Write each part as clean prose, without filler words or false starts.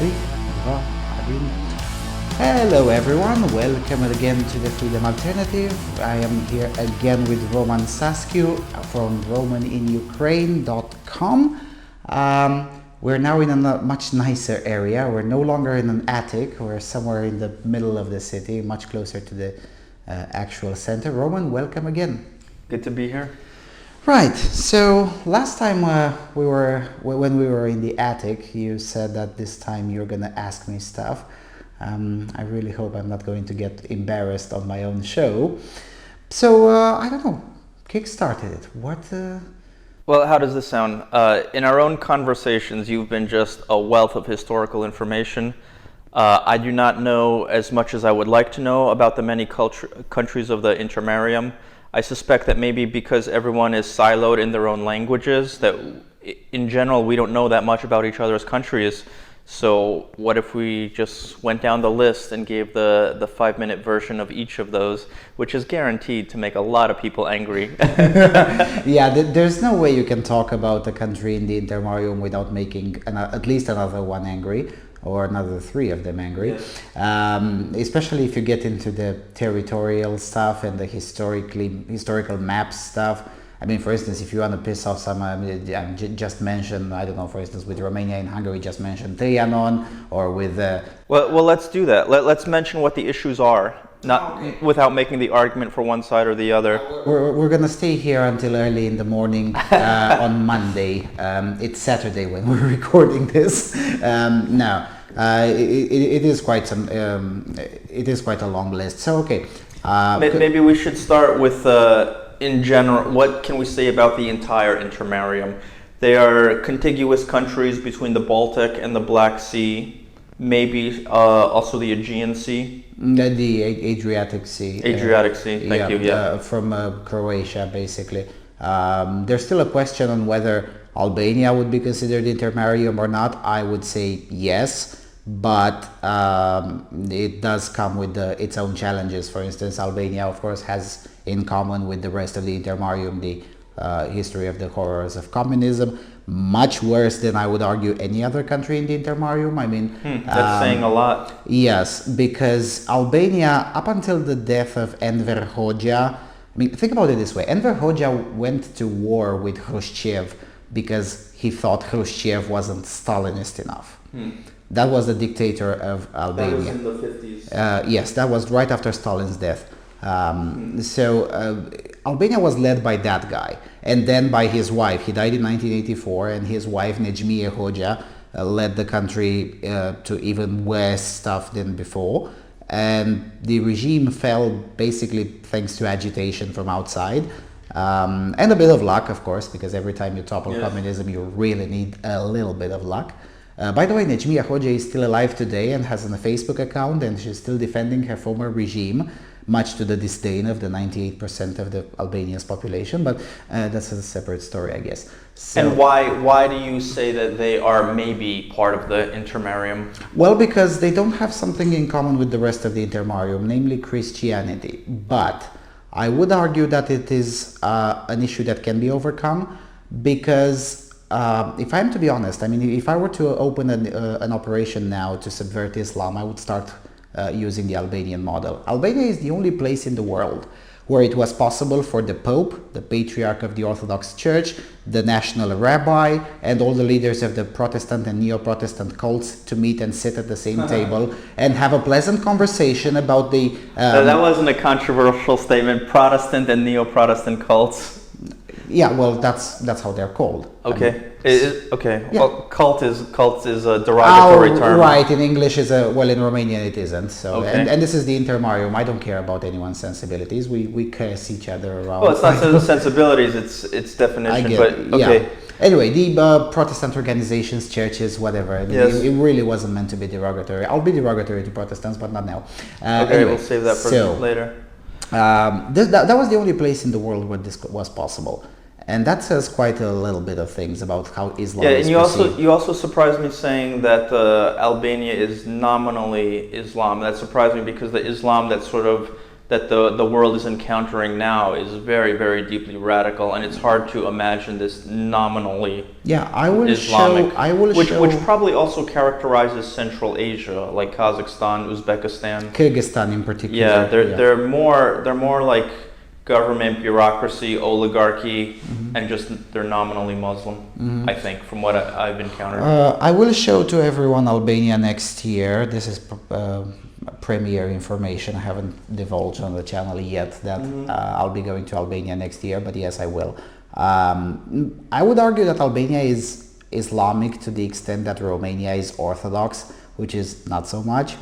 3, 2, 1. Hello everyone, welcome again to the Freedom Alternative. I am here again with Roman Skaskiw from romaninUkraine.com. We're now in a much nicer area. We're no longer in an attic. We're somewhere in the middle of the city, much closer to the actual center. Roman, welcome again. Good to be here. Right. So last time when we were in the attic, you said that this time you're gonna ask me stuff. I really hope I'm not going to get embarrassed on my own show. So I don't know. Kickstarted it. What? Well, how does this sound? In our own conversations, you've been just a wealth of historical information. I do not know as much as I would like to know about the many countries of the Intermarium. I suspect that maybe because everyone is siloed in their own languages, that in general we don't know that much about each other's countries. So what if we just went down the list and gave the 5-minute version of each of those, which is guaranteed to make a lot of people angry. Yeah, there's no way you can talk about a country in the Intermarium without making at least another one angry, or another 3 of them angry. Yes. Especially if you get into the territorial stuff and the historical map stuff. I mean, for instance, if you want to piss off some, just mention, I don't know, for instance, with Romania and Hungary, just mention Trianon, or with... Well, let's do that. Let's mention what the issues are, without making the argument for one side or the other. We're going to stay here until early in the morning on Monday. It's Saturday when we're recording this. It is quite a long list. So, okay. Maybe we should start with... in general, what can we say about the entire Intermarium? They are contiguous countries between the Baltic and the Black Sea, maybe also the Aegean Sea. The Adriatic Sea. Adriatic Sea, thank you. Yeah. From Croatia, basically. There's still a question on whether Albania would be considered Intermarium or not. I would say yes, but it does come with its own challenges. For instance, Albania, of course, has in common with the rest of the Intermarium the history of the horrors of communism, much worse than I would argue any other country in the Intermarium. I mean, that's saying a lot. Yes, because Albania, up until the death of Enver Hoxha, I mean, think about it this way: Enver Hoxha went to war with Khrushchev because he thought Khrushchev wasn't Stalinist enough. That was the dictator of Albania. That was in the 50s. Yes, that was right after Stalin's death. So Albania was led by that guy, and then by his wife. He died in 1984, and his wife Necmia Hoxha led the country to even worse stuff than before. And the regime fell basically thanks to agitation from outside, and a bit of luck, of course, because every time you topple communism, you really need a little bit of luck. By the way, Necmia Hoxha is still alive today and has a Facebook account, and she's still defending her former regime, much to the disdain of the 98% of the Albania's population, but that's a separate story, I guess. So, and why do you say that they are maybe part of the Intermarium? Well, because they don't have something in common with the rest of the Intermarium, namely Christianity. But I would argue that it is an issue that can be overcome, because if I'm to be honest, I mean, if I were to open an operation now to subvert Islam, I would start using the Albanian model. Albania is the only place in the world where it was possible for the Pope, the Patriarch of the Orthodox Church, the national rabbi, and all the leaders of the Protestant and Neo-Protestant cults to meet and sit at the same table and have a pleasant conversation about the... That wasn't a controversial statement, Protestant and Neo-Protestant cults. Yeah, well, that's how they're called. Okay. I mean, okay. Yeah. Well, cult is a derogatory term. Right. In English is in Romanian it isn't. So, okay. and this is the Intermarium. I don't care about anyone's sensibilities. We curse each other around. Well, it's not sensibilities. It's definition. But okay. Yeah. Anyway, the Protestant organizations, churches, whatever. I mean, yes. It really wasn't meant to be derogatory. I'll be derogatory to Protestants, but not now. Okay, anyway, we'll save that for later. That was the only place in the world where this was possible. And that says quite a little bit of things about how Islam is perceived. And you also surprised me saying that Albania is nominally Islam. That surprised me because the Islam that the world is encountering now is very, very deeply radical, and it's hard to imagine this nominally Islamic, which probably also characterizes Central Asia, like Kazakhstan, Uzbekistan, Kyrgyzstan in particular. Yeah, they're more like government, bureaucracy, oligarchy, and just they're nominally Muslim. I think, from what I've encountered. I will show to everyone Albania next year. This is premiere information. I haven't divulged on the channel yet that I'll be going to Albania next year, but yes, I will. I would argue that Albania is Islamic to the extent that Romania is Orthodox, which is not so much.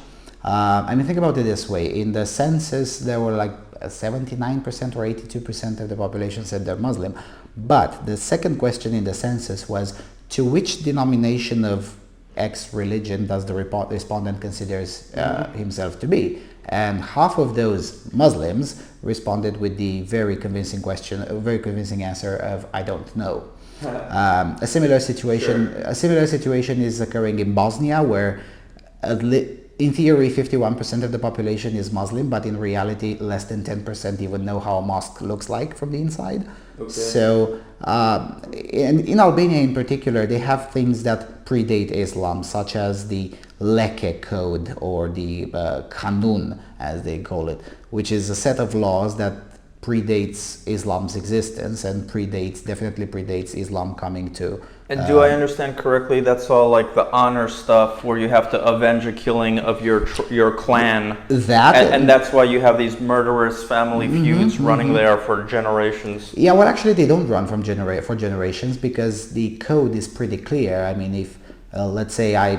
I mean, think about it this way. In the census, there were like 79% or 82% of the population said they're Muslim. But the second question in the census was, to which denomination of X religion does the respondent considers himself to be? And half of those Muslims responded with the very convincing answer of, I don't know. A similar situation is occurring in Bosnia, where in theory 51% of the population is Muslim, but in reality less than 10% even know how a mosque looks like from the inside. Okay. So in Albania in particular, they have things that predate Islam, such as the Lakehead Code, or the Kanun as they call it, which is a set of laws that predates Islam's existence and definitely predates Islam coming to. And do I understand correctly, that's all like the honor stuff where you have to avenge a killing of your clan? And that's why you have these murderous family feuds running there for generations? Yeah, well actually they don't run for generations, because the code is pretty clear. I mean, if let's say I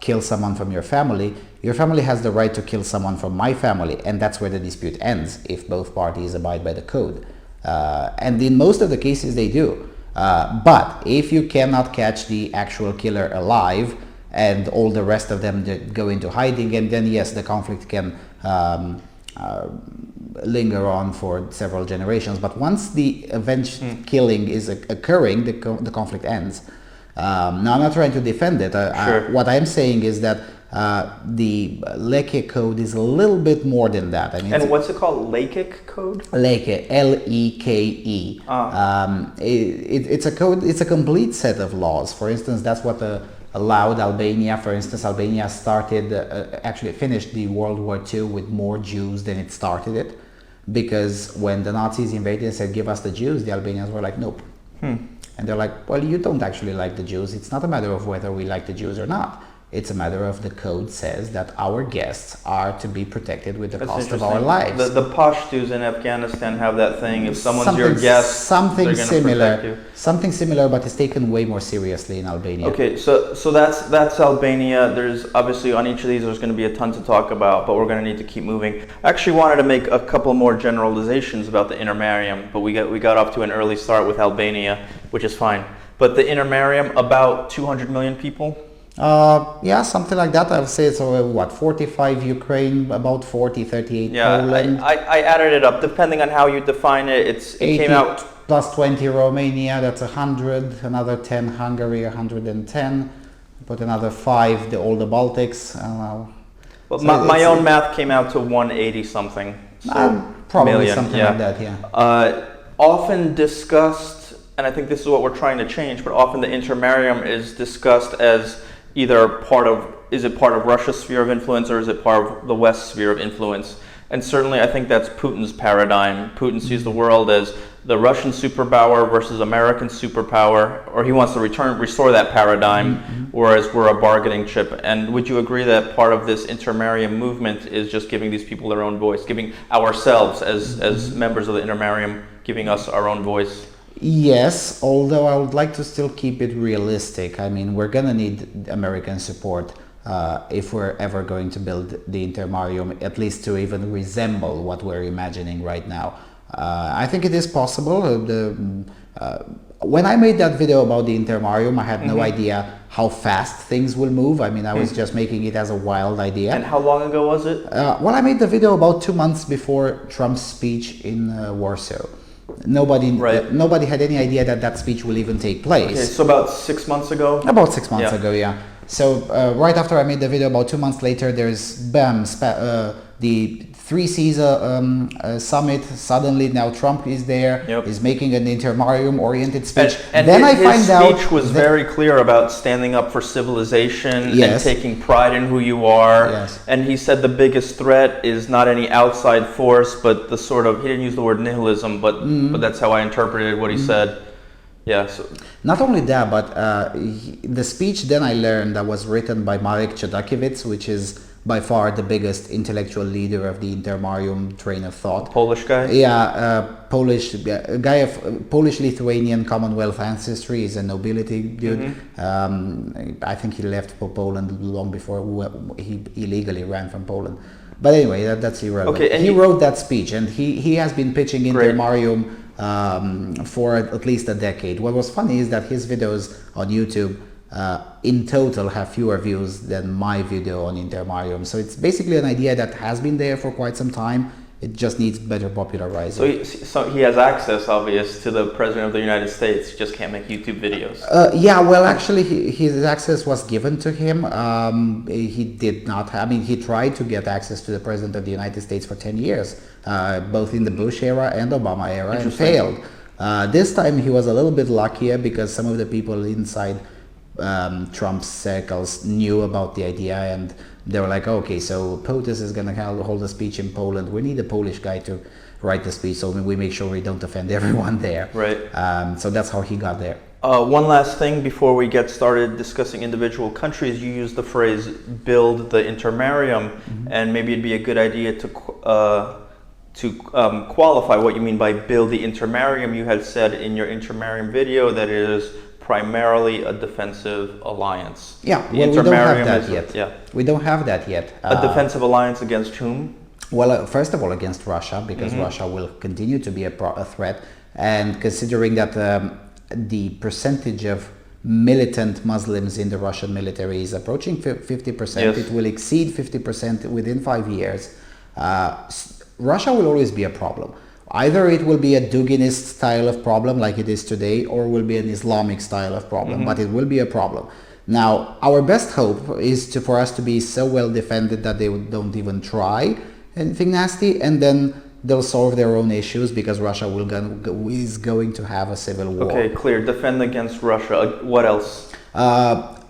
kill someone from your family has the right to kill someone from my family, and that's where the dispute ends if both parties abide by the code. And in most of the cases they do. But if you cannot catch the actual killer alive and all the rest of them go into hiding, and then yes, the conflict can linger on for several generations. But once the avenged killing is occurring, the conflict ends. Now, I'm not trying to defend it. What I'm saying is that the Lakehead Code is a little bit more than that. I mean, and what's it called? Lakehead Code? Lakehead, L-E-K-E. It's a code. It's a complete set of laws. For instance, that's what allowed Albania. For instance, Albania actually finished the World War II with more Jews than it started it, because when the Nazis invaded and said, "Give us the Jews," the Albanians were like, "Nope." And they're like, well, you don't actually like the Jews. It's not a matter of whether we like the Jews or not. It's a matter of the code says that our guests are to be protected with the cost of our lives. The Pashtuns in Afghanistan have that thing. If someone's your guest, something similar. Something similar, but it's taken way more seriously in Albania. Okay, so that's Albania. There's obviously on each of these there's going to be a ton to talk about, but we're going to need to keep moving. I actually wanted to make a couple more generalizations about the Intermarium, but we got off to an early start with Albania, which is fine. But the Intermarium, about 200 million people. Yeah, something like that. I would say it's 45 Ukraine, about 40, 38 Poland. I added it up. Depending on how you define it, it came out... plus 20 Romania, that's 100, another 10 Hungary, 110, put another 5, all the Baltics. Well, so my own math came out to 180 something. So probably million, something like that, yeah. Often discussed, and I think this is what we're trying to change, but often the Intermarium is discussed as either part of Russia's sphere of influence, or is it part of the West's sphere of influence? And certainly I think that's Putin's paradigm. Putin sees the world as the Russian superpower versus American superpower, or he wants to restore that paradigm, whereas we're a bargaining chip. And would you agree that part of this Intermarium movement is just giving these people their own voice, giving ourselves as members of the Intermarium, giving us our own voice? Yes, although I would like to still keep it realistic. I mean, we're going to need American support if we're ever going to build the Intermarium, at least to even resemble what we're imagining right now. I think it is possible. When I made that video about the Intermarium, I had no idea how fast things will move. I mean, I was just making it as a wild idea. And how long ago was it? Well, I made the video about 2 months before Trump's speech in Warsaw. Nobody had any idea that speech will even take place. Okay, so about 6 months ago? About 6 months ago, yeah. So right after I made the video, about 2 months later, there's the Three Seas summit. Suddenly now Trump is there, is making an Intermarium-oriented speech. And then his I find speech was very clear about standing up for civilization and taking pride in who you are. Yes. And he said the biggest threat is not any outside force, but the sort of, he didn't use the word nihilism, but that's how I interpreted what he said. Yeah. So. Not only that, but the speech then I learned that was written by Marek Chodakiewicz, which is by far the biggest intellectual leader of the Intermarium train of thought. Polish guy? Yeah, Polish guy of Polish-Lithuanian Commonwealth ancestry. Is a nobility dude. I think he left for Poland long before he illegally ran from Poland. But anyway, that's irrelevant. Okay, and he wrote that speech, and he has been pitching Intermarium for at least a decade. What was funny is that his videos on YouTube in total have fewer views than my video on Intermarium. So it's basically an idea that has been there for quite some time. It just needs better popularizing. So he has access, obvious, to the President of the United States. He just can't make YouTube videos. Yeah, well, actually, his access was given to him. He did not have, I mean, he tried to get access to the President of the United States for 10 years, both in the Bush era and Obama era, and failed. This time he was a little bit luckier because some of the people inside Trump's circles knew about the idea, and they were like, okay, so POTUS is going to hold a speech in Poland. We need a Polish guy to write the speech, so we make sure we don't offend everyone there. Right. So that's how he got there. One last thing before we get started discussing individual countries. You used the phrase "build the Intermarium," and maybe it'd be a good idea to qualify what you mean by "build the Intermarium." You had said in your Intermarium video that it is primarily a defensive alliance. Yeah, well, we don't have that yet. We don't have that yet. A defensive alliance against whom? Well, first of all, against Russia, because Russia will continue to be a threat. And considering that the percentage of militant Muslims in the Russian military is approaching 50%, it will exceed 50% within 5 years. Russia will always be a problem. Either it will be a Duginist style of problem like it is today, or will be an Islamic style of problem, but it will be a problem. Now, our best hope is for us to be so well defended that they don't even try anything nasty, and then they'll solve their own issues because Russia is going to have a civil war. Okay, clear. Defend against Russia. What else?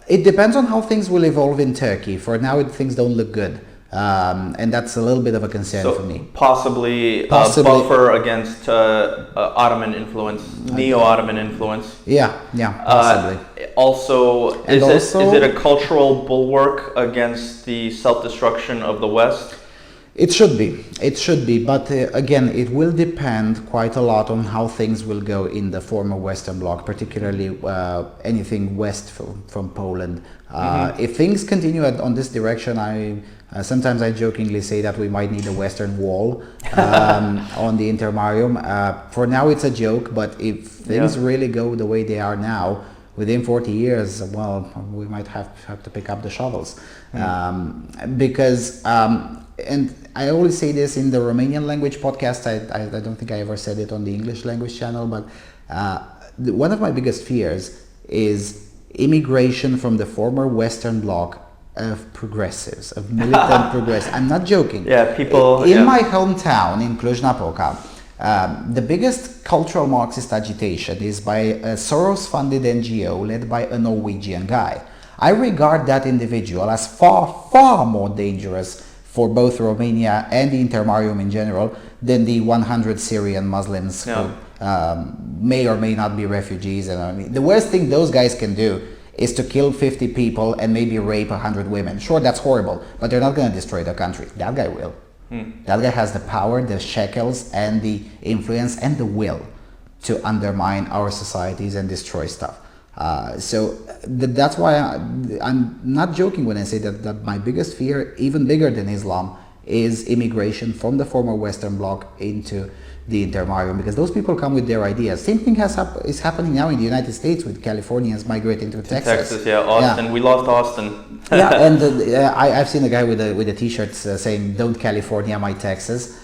It depends on how things will evolve in Turkey. For now, things don't look good. And that's a little bit of a concern for me. Possibly buffer against Ottoman influence, Neo-Ottoman influence. Yeah, possibly. Also, is it a cultural bulwark against the self-destruction of the West? It should be, but again, it will depend quite a lot on how things will go in the former Western Bloc, particularly anything west from Poland. If things continue on this direction, sometimes I jokingly say that we might need a Western Wall on the Intermarium. For now, it's a joke, but if things really go the way they are now, within 40 years, well, we might have to pick up the shovels. Because, and I always say this in the Romanian language podcast, I don't think I ever said it on the English language channel, but one of my biggest fears is immigration from the former Western Bloc of progressives, of militant progressives. I'm not joking. Yeah, people... In my hometown, in Cluj-Napoca, the biggest cultural Marxist agitation is by a Soros-funded NGO led by a Norwegian guy. I regard that individual as far, far more dangerous for both Romania and the Intermarium in general than the 100 Syrian Muslims who may or may not be refugees. And the worst thing those guys can do is to kill 50 people and maybe rape 100 women. Sure, that's horrible, but they're not going to destroy the country. That guy will. That guy has the power, the shekels, and the influence and the will to undermine our societies and destroy stuff. So that's why I'm not joking when I say that my biggest fear, even bigger than Islam, is immigration from the former Western Bloc into the Intermarium, because those people come with their ideas. Same thing is happening now in the United States with Californians migrating to Texas. Austin. Yeah. We lost Austin. And I've seen a guy with a T-shirt saying "Don't California my Texas,"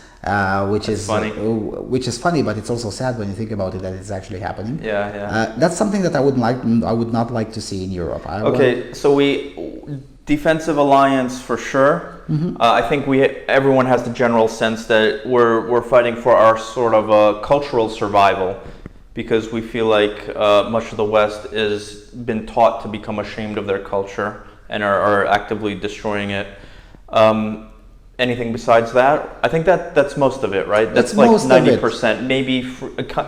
which is funny, but it's also sad when you think about it that it's actually happening. That's something that I would not like to see in Europe. So Defensive alliance for sure. I think everyone has the general sense that we're fighting for our sort of cultural survival, because we feel like much of the West has been taught to become ashamed of their culture and are actively destroying it. Anything besides that? I think that's most of it, right? That's like 90%. Maybe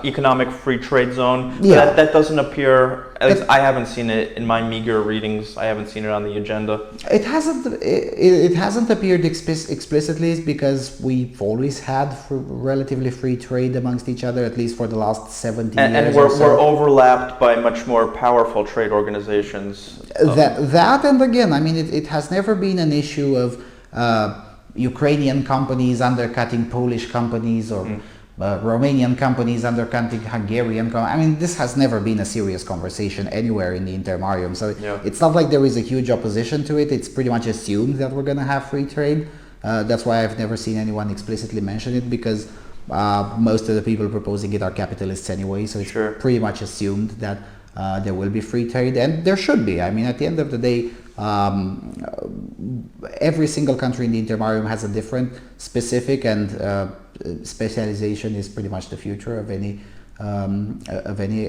economic free trade zone. Yeah. That doesn't appear, at least I haven't seen it in my meager readings. I haven't seen it on the agenda. It hasn't appeared explicitly, because we've always had relatively free trade amongst each other, at least for the last 70 years. And we're overlapped by much more powerful trade organizations. That and again, I mean, it has never been an issue of Ukrainian companies undercutting Polish companies, or Romanian companies undercutting Hungarian companies. I mean, this has never been a serious conversation anywhere in the Intermarium. So it's not like there is a huge opposition to it. It's pretty much assumed that we're going to have free trade. That's why I've never seen anyone explicitly mention it, because most of the people proposing it are capitalists anyway. So it's pretty much assumed that there will be free trade, and there should be. I mean, at the end of the day, every single country in the Intermarium has a different specific, and specialization is pretty much the future of any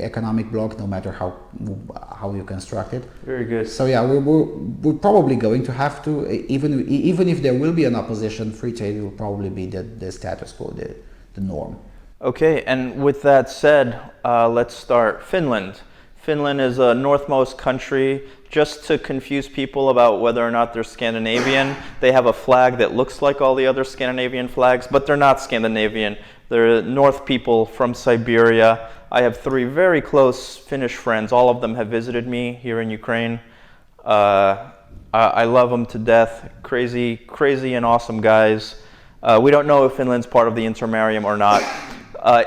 economic bloc, no matter how you construct it. Very good. So yeah, we're probably going to have to, even if there will be an opposition, free trade will probably be the status quo, the norm. Okay, and with that said, let's start. Finland. Finland is a northmost country. Just to confuse people about whether or not they're Scandinavian, they have a flag that looks like all the other Scandinavian flags, but they're not Scandinavian. They're North people from Siberia. I have 3 very close Finnish friends. All of them have visited me here in Ukraine. I love them to death. Crazy and awesome guys. We don't know if Finland's part of the Intermarium or not.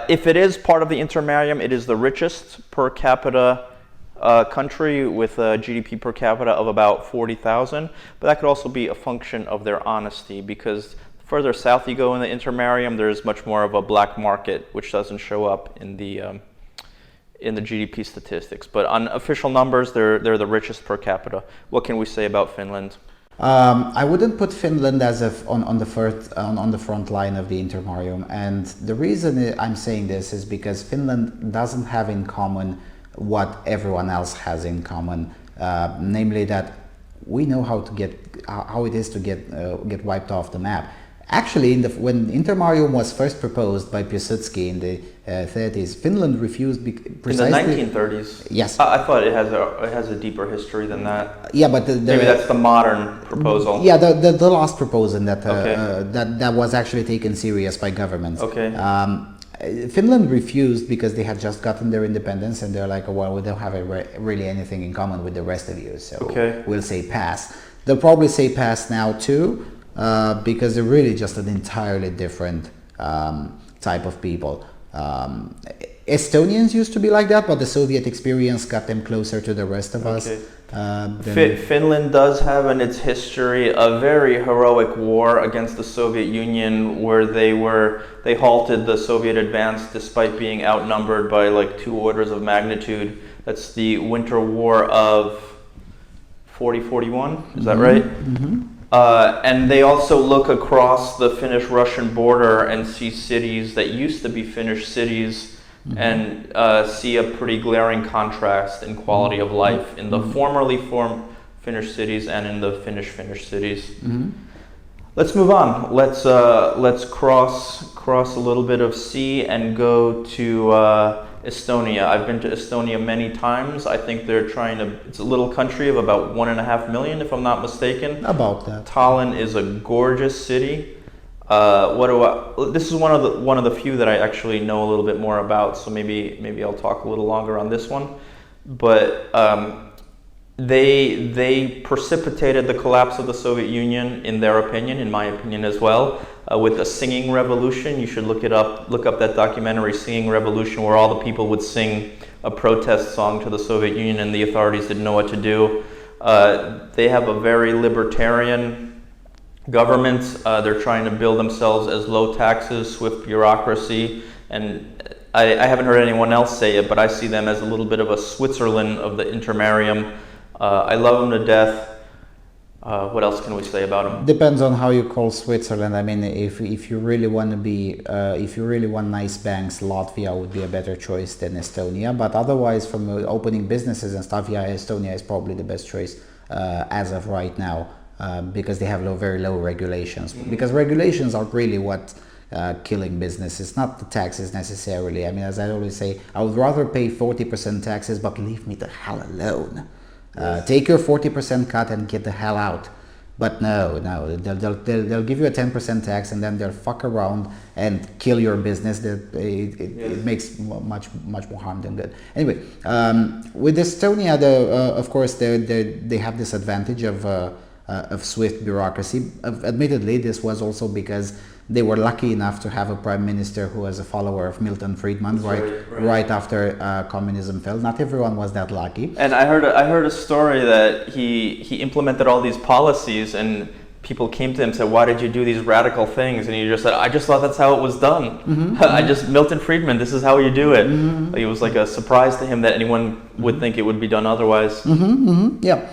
If it is part of the Intermarium, it is the richest per capita country, with a GDP per capita of about 40,000. But that could also be a function of their honesty, because the further south you go in the Intermarium, there's much more of a black market, which doesn't show up in the GDP statistics. But on official numbers, they're the richest per capita. What can we say about Finland? I wouldn't put Finland as on the front line of the Intermarium, and the reason I'm saying this is because Finland doesn't have in common what everyone else has in common, namely that we know how it is to get wiped off the map. Actually, when Intermarium was first proposed by Piłsudski in the 30s, Finland refused precisely... In the 1930s? Yes. I thought it has a deeper history than that. Yeah, but maybe that's the modern proposal. Yeah, the last proposal that was actually taken serious by governments. Okay. Finland refused because they had just gotten their independence, and they're like, well, we don't have really anything in common with the rest of you, so we'll say pass. They'll probably say pass now too, because they're really just an entirely different type of people. Estonians used to be like that, but the Soviet experience got them closer to the rest of us. Finland does have in its history a very heroic war against the Soviet Union, where they halted the Soviet advance despite being outnumbered by like 2 orders of magnitude. That's the Winter War of 40-41, is that right? Mm-hmm. And they also look across the Finnish-Russian border and see cities that used to be Finnish cities, and see a pretty glaring contrast in quality of life in the formerly formed Finnish cities and in the Finnish cities. Mm-hmm. Let's move on. Let's cross a little bit of sea and go to Estonia. I've been to Estonia many times. I think it's a little country of about 1.5 million, if I'm not mistaken. About that. Tallinn is a gorgeous city. This is one of the few that I actually know a little bit more about, so maybe I'll talk a little longer on this one. But they precipitated the collapse of the Soviet Union, in their opinion, in my opinion as well, with the singing revolution. You should look up that documentary, Singing Revolution, where all the people would sing a protest song to the Soviet Union and the authorities didn't know what to do. They have a very libertarian government. They're trying to build themselves as low taxes, swift bureaucracy, and I haven't heard anyone else say it, but I see them as a little bit of a Switzerland of the Intermarium. I love them to death. What else can we say about them? Depends on how you call Switzerland. I mean, if you really want to be, if you really want nice banks, Latvia would be a better choice than Estonia. But otherwise, from opening businesses and stuff, yeah, Estonia is probably the best choice as of right now, because they have very low regulations. Because regulations are really what killing businesses, not the taxes necessarily. I mean, as I always say, I would rather pay 40% taxes, but leave me the hell alone. Take your 40% cut and get the hell out. But no, they'll give you a 10% tax and then they'll fuck around and kill your business. It makes much more harm than good. Anyway, with Estonia, of course, they have this advantage of swift bureaucracy. Admittedly, this was also because they were lucky enough to have a prime minister who was a follower of Milton Friedman right after communism fell. Not everyone was that lucky. And I heard a story that he implemented all these policies, and people came to him and said, "Why did you do these radical things?" And he just said, "I just thought that's how it was done. Milton Friedman, this is how you do it." It was like a surprise to him that anyone would think it would be done otherwise. Yeah.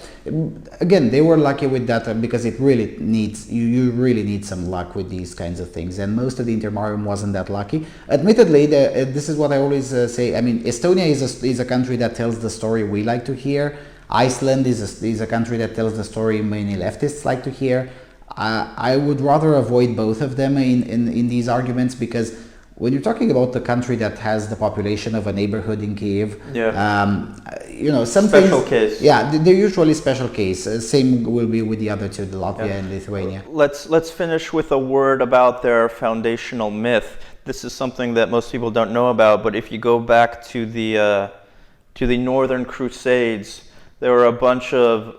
Again, they were lucky with that because it really needs, you really need some luck with these kinds of things, and most of the Intermarium wasn't that lucky. Admittedly, this is what I always say. I mean, Estonia is a country that tells the story we like to hear. Iceland is a country that tells the story many leftists like to hear. I would rather avoid both of them in these arguments, because when you're talking about the country that has the population of a neighborhood in Kyiv, some special things, case. Yeah, they're usually special case. Same will be with the other two, the Latvia and Lithuania. Let's finish with a word about their foundational myth. This is something that most people don't know about, but if you go back to the Northern Crusades, there were a bunch of,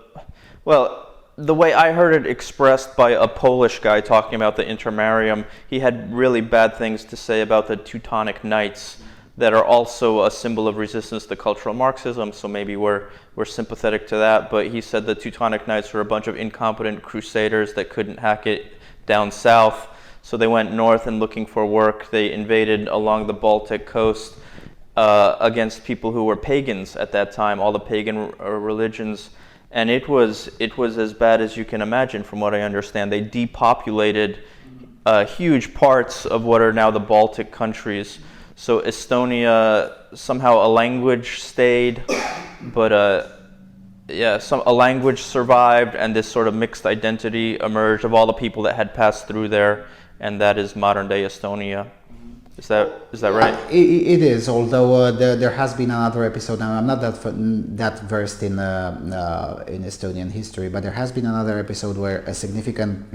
the way I heard it expressed by a Polish guy talking about the Intermarium, he had really bad things to say about the Teutonic Knights that are also a symbol of resistance to cultural Marxism, so maybe we're sympathetic to that. But he said the Teutonic Knights were a bunch of incompetent crusaders that couldn't hack it down south, so they went north and looking for work. They invaded along the Baltic coast against people who were pagans at that time, all the pagan religions. And it was as bad as you can imagine, from what I understand. They depopulated huge parts of what are now the Baltic countries. So Estonia, somehow a language stayed, but a language survived, and this sort of mixed identity emerged of all the people that had passed through there, and that is modern day Estonia. Is that right? It is, although there has been another episode. Now, I'm not that versed in Estonian history, but there has been another episode where a significant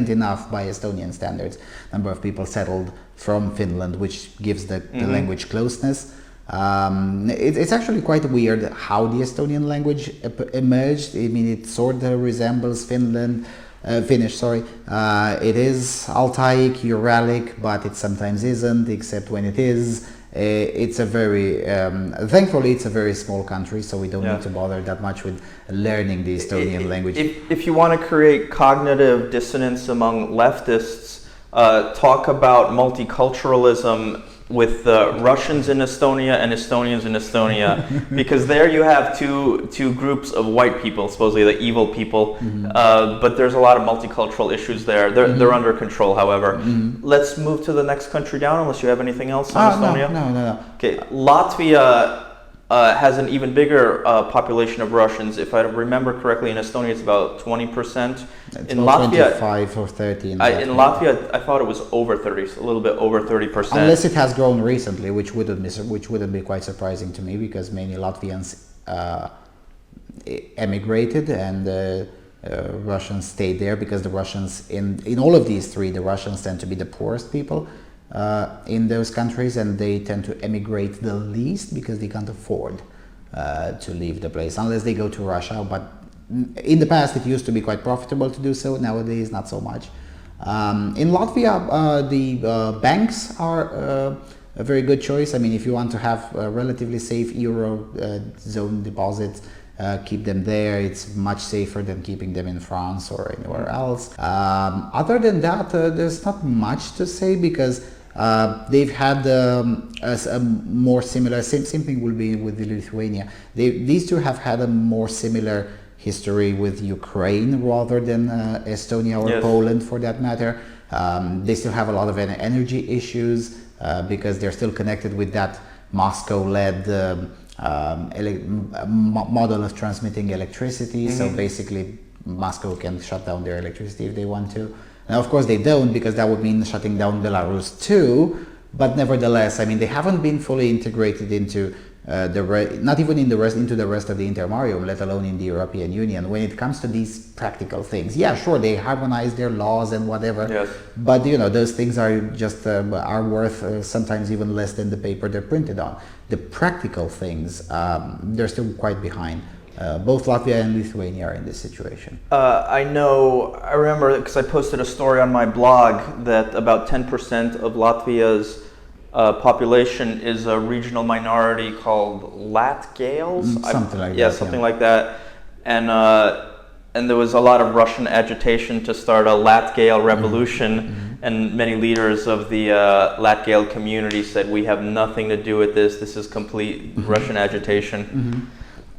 enough by Estonian standards, number of people settled from Finland, which gives the language closeness. It's actually quite weird how the Estonian language emerged. I mean, it sort of resembles Finnish, sorry. It is Altaic, Uralic, but it sometimes isn't, except when it is. It's a very, thankfully it's a very small country, so we don't need to bother that much with learning the Estonian language. If you want to create cognitive dissonance among leftists, talk about multiculturalism with Russians in Estonia and Estonians in Estonia, because there you have two groups of white people, supposedly the evil people, but there's a lot of multicultural issues there. They're under control, however. Let's move to the next country down, unless you have anything else on Estonia. No. Okay, Latvia has an even bigger population of Russians. If I remember correctly, in Estonia it's about 20%. It's in about Latvia, 25 or 30. In Latvia, I thought it was over 30, a little bit over 30%. Unless it has grown recently, which wouldn't be quite surprising to me, because many Latvians emigrated and Russians stayed there, because the Russians in all of these three, the Russians tend to be the poorest people in those countries, and they tend to emigrate the least because they can't afford to leave the place unless they go to Russia. But in the past it used to be quite profitable to do so. Nowadays not so much. In Latvia the banks are a very good choice. I mean, if you want to have relatively safe euro zone deposits, keep them there. It's much safer than keeping them in France or anywhere else. Other than that, there's not much to say, because they've had a more similar, same thing will be with the Lithuania. These two have had a more similar history with Ukraine rather than Estonia or Poland for that matter. They still have a lot of energy issues because they're still connected with that Moscow-led model of transmitting electricity. So basically Moscow can shut down their electricity if they want to. Now of course they don't, because that would mean shutting down Belarus too, but nevertheless, I mean, they haven't been fully integrated into not even into the rest of the Intermarium, let alone in the European Union. When it comes to these practical things, yeah, sure, they harmonize their laws and whatever, but those things are just are worth sometimes even less than the paper they're printed on. The practical things, they're still quite behind. Both Latvia and Lithuania are in this situation. I remember because I posted a story on my blog that about 10% of Latvia's population is a regional minority called Latgales. Something like that. Yeah, something like that. And there was a lot of Russian agitation to start a Latgale revolution, and many leaders of the Latgale community said, "We have nothing to do with this. This is complete Russian agitation."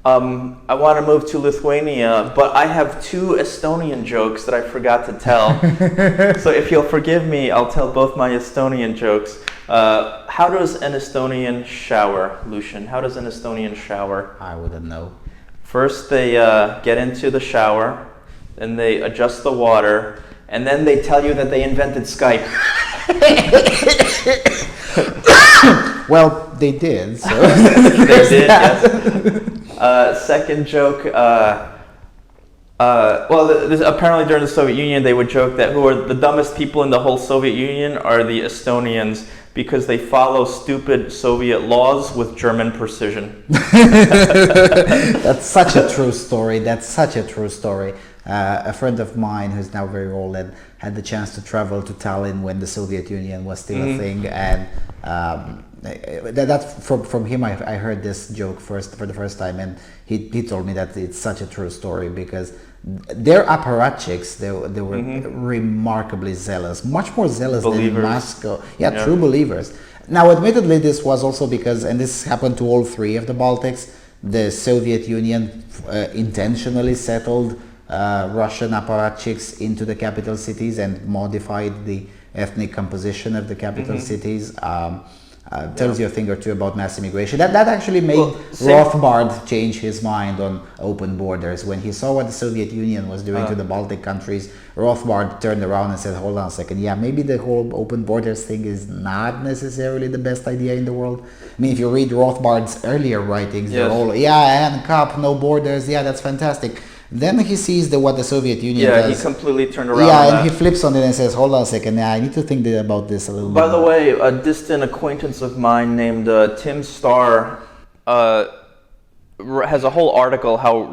I want to move to Lithuania, but I have two Estonian jokes that I forgot to tell. So if you'll forgive me, I'll tell both my Estonian jokes. How does an Estonian shower, Lucian? How does an Estonian shower? I wouldn't know. First they get into the shower, then they adjust the water, and then they tell you that they invented Skype. Well, they did. So. They did, yes. Second joke, apparently during the Soviet Union they would joke that who are the dumbest people in the whole Soviet Union are the Estonians, because they follow stupid Soviet laws with German precision. That's such a true story. A friend of mine who's now very old and had the chance to travel to Tallinn when the Soviet Union was still a thing, and that's from him. I heard this joke for the first time, and he told me that it's such a true story because their apparatchiks, they were remarkably zealous, much more zealous than in Moscow. Yeah, true believers. Now, admittedly, this was also because, and this happened to all three of the Baltics, the Soviet Union intentionally settled Russian apparatchiks into the capital cities and modified the ethnic composition of the capital cities. Tells you a thing or two about mass immigration. That actually made Rothbart change his mind on open borders. When he saw what the Soviet Union was doing to the Baltic countries, Rothbart turned around and said, hold on a second, yeah, maybe the whole open borders thing is not necessarily the best idea in the world. I mean, if you read Rothbart's earlier writings, they're all, and COP, no borders, yeah, that's fantastic. Then he sees what the Soviet Union does. Yeah, he completely turned around. Yeah, and he flips on it and says, hold on a second, I need to think about this a little bit. By the way, a distant acquaintance of mine named Tim Starr has a whole article how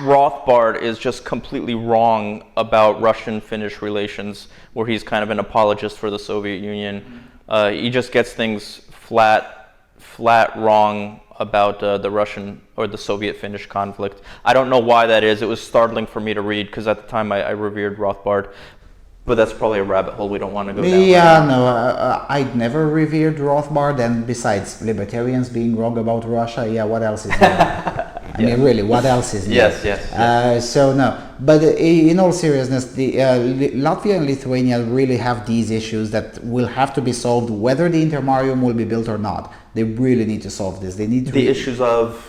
Rothbart is just completely wrong about Russian-Finnish relations, where he's kind of an apologist for the Soviet Union. He just gets things flat wrong about the Russian or the Soviet-Finnish conflict. I don't know why that is. It was startling for me to read because at the time I revered Rothbart, but that's probably a rabbit hole we don't want to go down. Yeah, no, I'd never revered Rothbart, and besides libertarians being wrong about Russia, what else is there? I mean, really, what else is there? Yes. So no, but in all seriousness, the Latvia and Lithuania really have these issues that will have to be solved, whether the Intermarium will be built or not. They really need to solve this. They need to issues of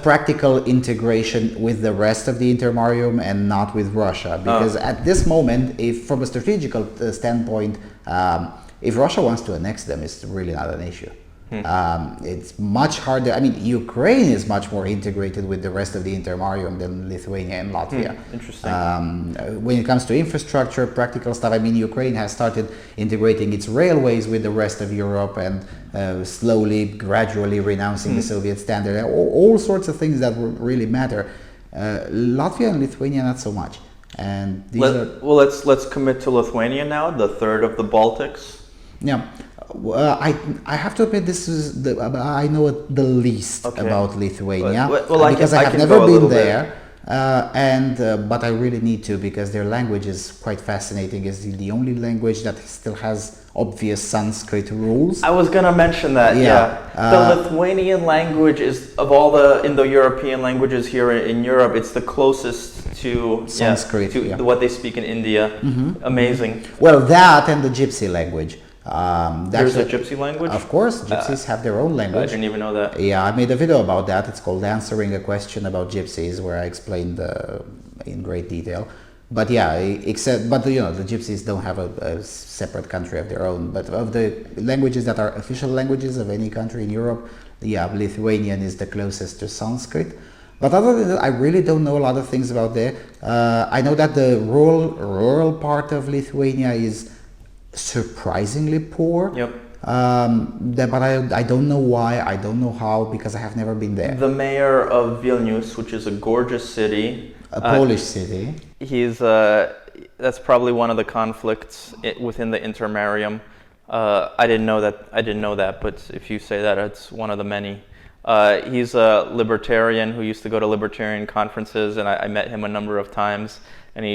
practical integration with the rest of the Intermarium and not with Russia, because at this moment, if from a strategical standpoint, if Russia wants to annex them, it's really not an issue. It's much harder. I mean, Ukraine is much more integrated with the rest of the Intermarium than Lithuania and Latvia. Interesting. When it comes to infrastructure, practical stuff, I mean, Ukraine has started integrating its railways with the rest of Europe and slowly, gradually renouncing the Soviet standard. All sorts of things that really matter. Latvia and Lithuania, not so much. And these let's commit to Lithuania now, the third of the Baltics. Yeah. I have to admit, this is I know the least about Lithuania, because I have never been there. But I really need to, because their language is quite fascinating. It's the only language that still has obvious Sanskrit rules. I was gonna mention that. Yeah, the Lithuanian language is, of all the Indo-European languages here in Europe, it's the closest to Sanskrit, what they speak in India. Amazing. Well, that and the Gypsy language. There's a Gypsy language? Of course, Gypsies have their own language. I didn't even know that. Yeah, I made a video about that. It's called Answering a Question About Gypsies, where I explained in great detail. But yeah, but the Gypsies don't have a separate country of their own. But of the languages that are official languages of any country in Europe, Lithuanian is the closest to Sanskrit. But other than that, I really don't know a lot of things about there. I know that the rural part of Lithuania is surprisingly poor. Yep. But I don't know why, I don't know how, because I have never been there. The mayor of Vilnius, which is a gorgeous city, a Polish city. He's that's probably one of the conflicts within the Intermarium. I didn't know that, but if you say that, it's one of the many. He's a libertarian who used to go to libertarian conferences, and I met him a number of times. And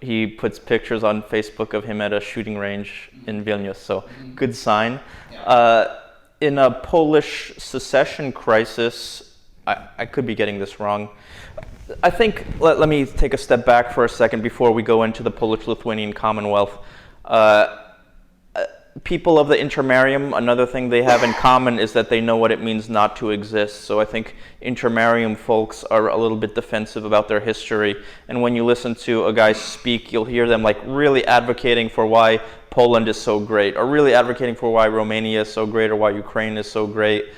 he puts pictures on Facebook of him at a shooting range in Vilnius, so good sign. In a Polish secession crisis, I could be getting this wrong. I think, let me take a step back for a second before we go into the Polish-Lithuanian Commonwealth. People of the Intermarium, another thing they have in common is that they know what it means not to exist. So I think Intermarium folks are a little bit defensive about their history. And when you listen to a guy speak, you'll hear them like really advocating for why Poland is so great, or really advocating for why Romania is so great, or why Ukraine is so great.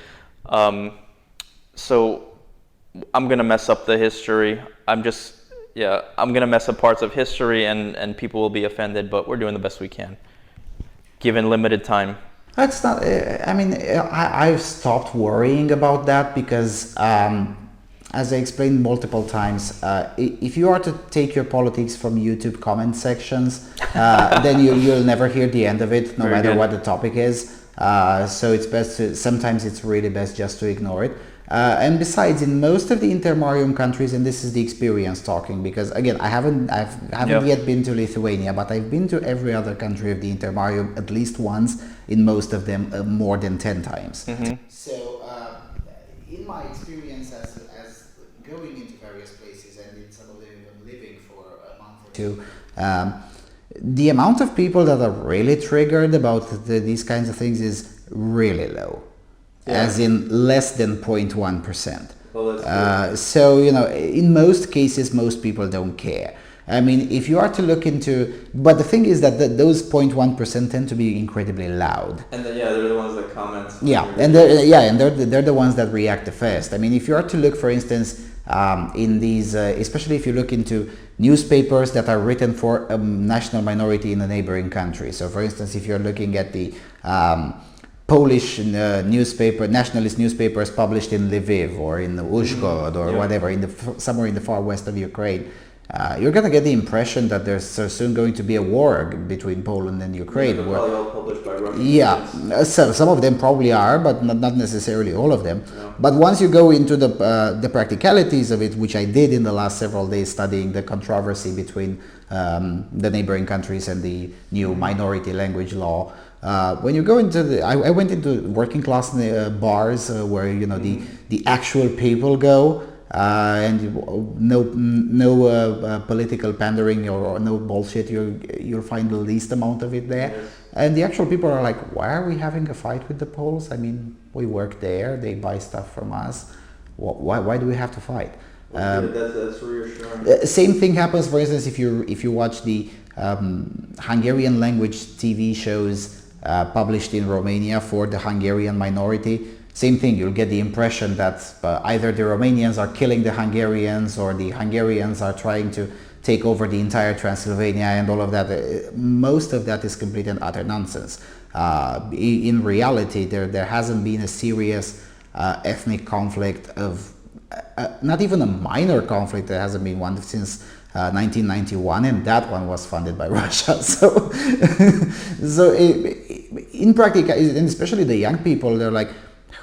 So I'm going to mess up the history. I'm going to mess up parts of history, and people will be offended, but we're doing the best we can, given limited time. That's not, I've stopped worrying about that because, as I explained multiple times, if you are to take your politics from YouTube comment sections, then you'll never hear the end of it, no matter what the topic is. So it's best to, sometimes it's really best just to ignore it. And besides, in most of the Intermarium countries, and this is the experience talking, because again, I haven't yet been to Lithuania, but I've been to every other country of the Intermarium at least once, in most of them more than 10 times. So in my experience as going into various places, and in some of them even living for a month or two, the amount of people that are really triggered about these kinds of things is really low. As in less than 0.1%. Well, so, in most cases, most people don't care. I mean, if you are to look into, but the thing is that those 0.1% tend to be incredibly loud. And they're the ones that comment. They're the ones that react the first. I mean, if you are to look, for instance, in these, especially if you look into newspapers that are written for a national minority in a neighboring country. So, for instance, if you're looking at the Polish newspaper, nationalist newspapers published in Lviv or in Uzhhorod or whatever, somewhere in the far west of Ukraine, you're going to get the impression that there's soon going to be a war between Poland and Ukraine. They're probably all published by Russians. So some of them probably are, but not necessarily all of them. No. But once you go into the practicalities of it, which I did in the last several days studying the controversy between the neighboring countries and the new minority language law, when you go into I went into working class bars where the actual people go, and no political pandering or no bullshit. You'll find the least amount of it there. Yes. And the actual people are like, why are we having a fight with the Poles? I mean, we work there, they buy stuff from us. Why do we have to fight? That's reassuring. Same thing happens, for instance, if you watch the Hungarian language TV shows published in Romania for the Hungarian minority. Same thing, you'll get the impression that either the Romanians are killing the Hungarians or the Hungarians are trying to take over the entire Transylvania and all of that. Most of that is complete and utter nonsense. In reality, there hasn't been a serious ethnic conflict of, not even a minor conflict, there hasn't been one since 1991, and that one was funded by Russia. So in practice, and especially the young people, they're like,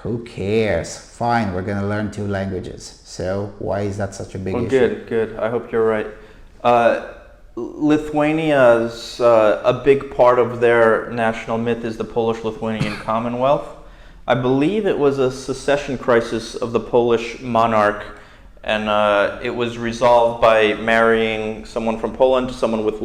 Who cares? Fine, we're going to learn 2 languages. So why is that such a big issue? Good. I hope you're right. Lithuania's a big part of their national myth is the Polish-Lithuanian Commonwealth. I believe it was a secession crisis of the Polish monarch, and it was resolved by marrying someone from Poland to someone with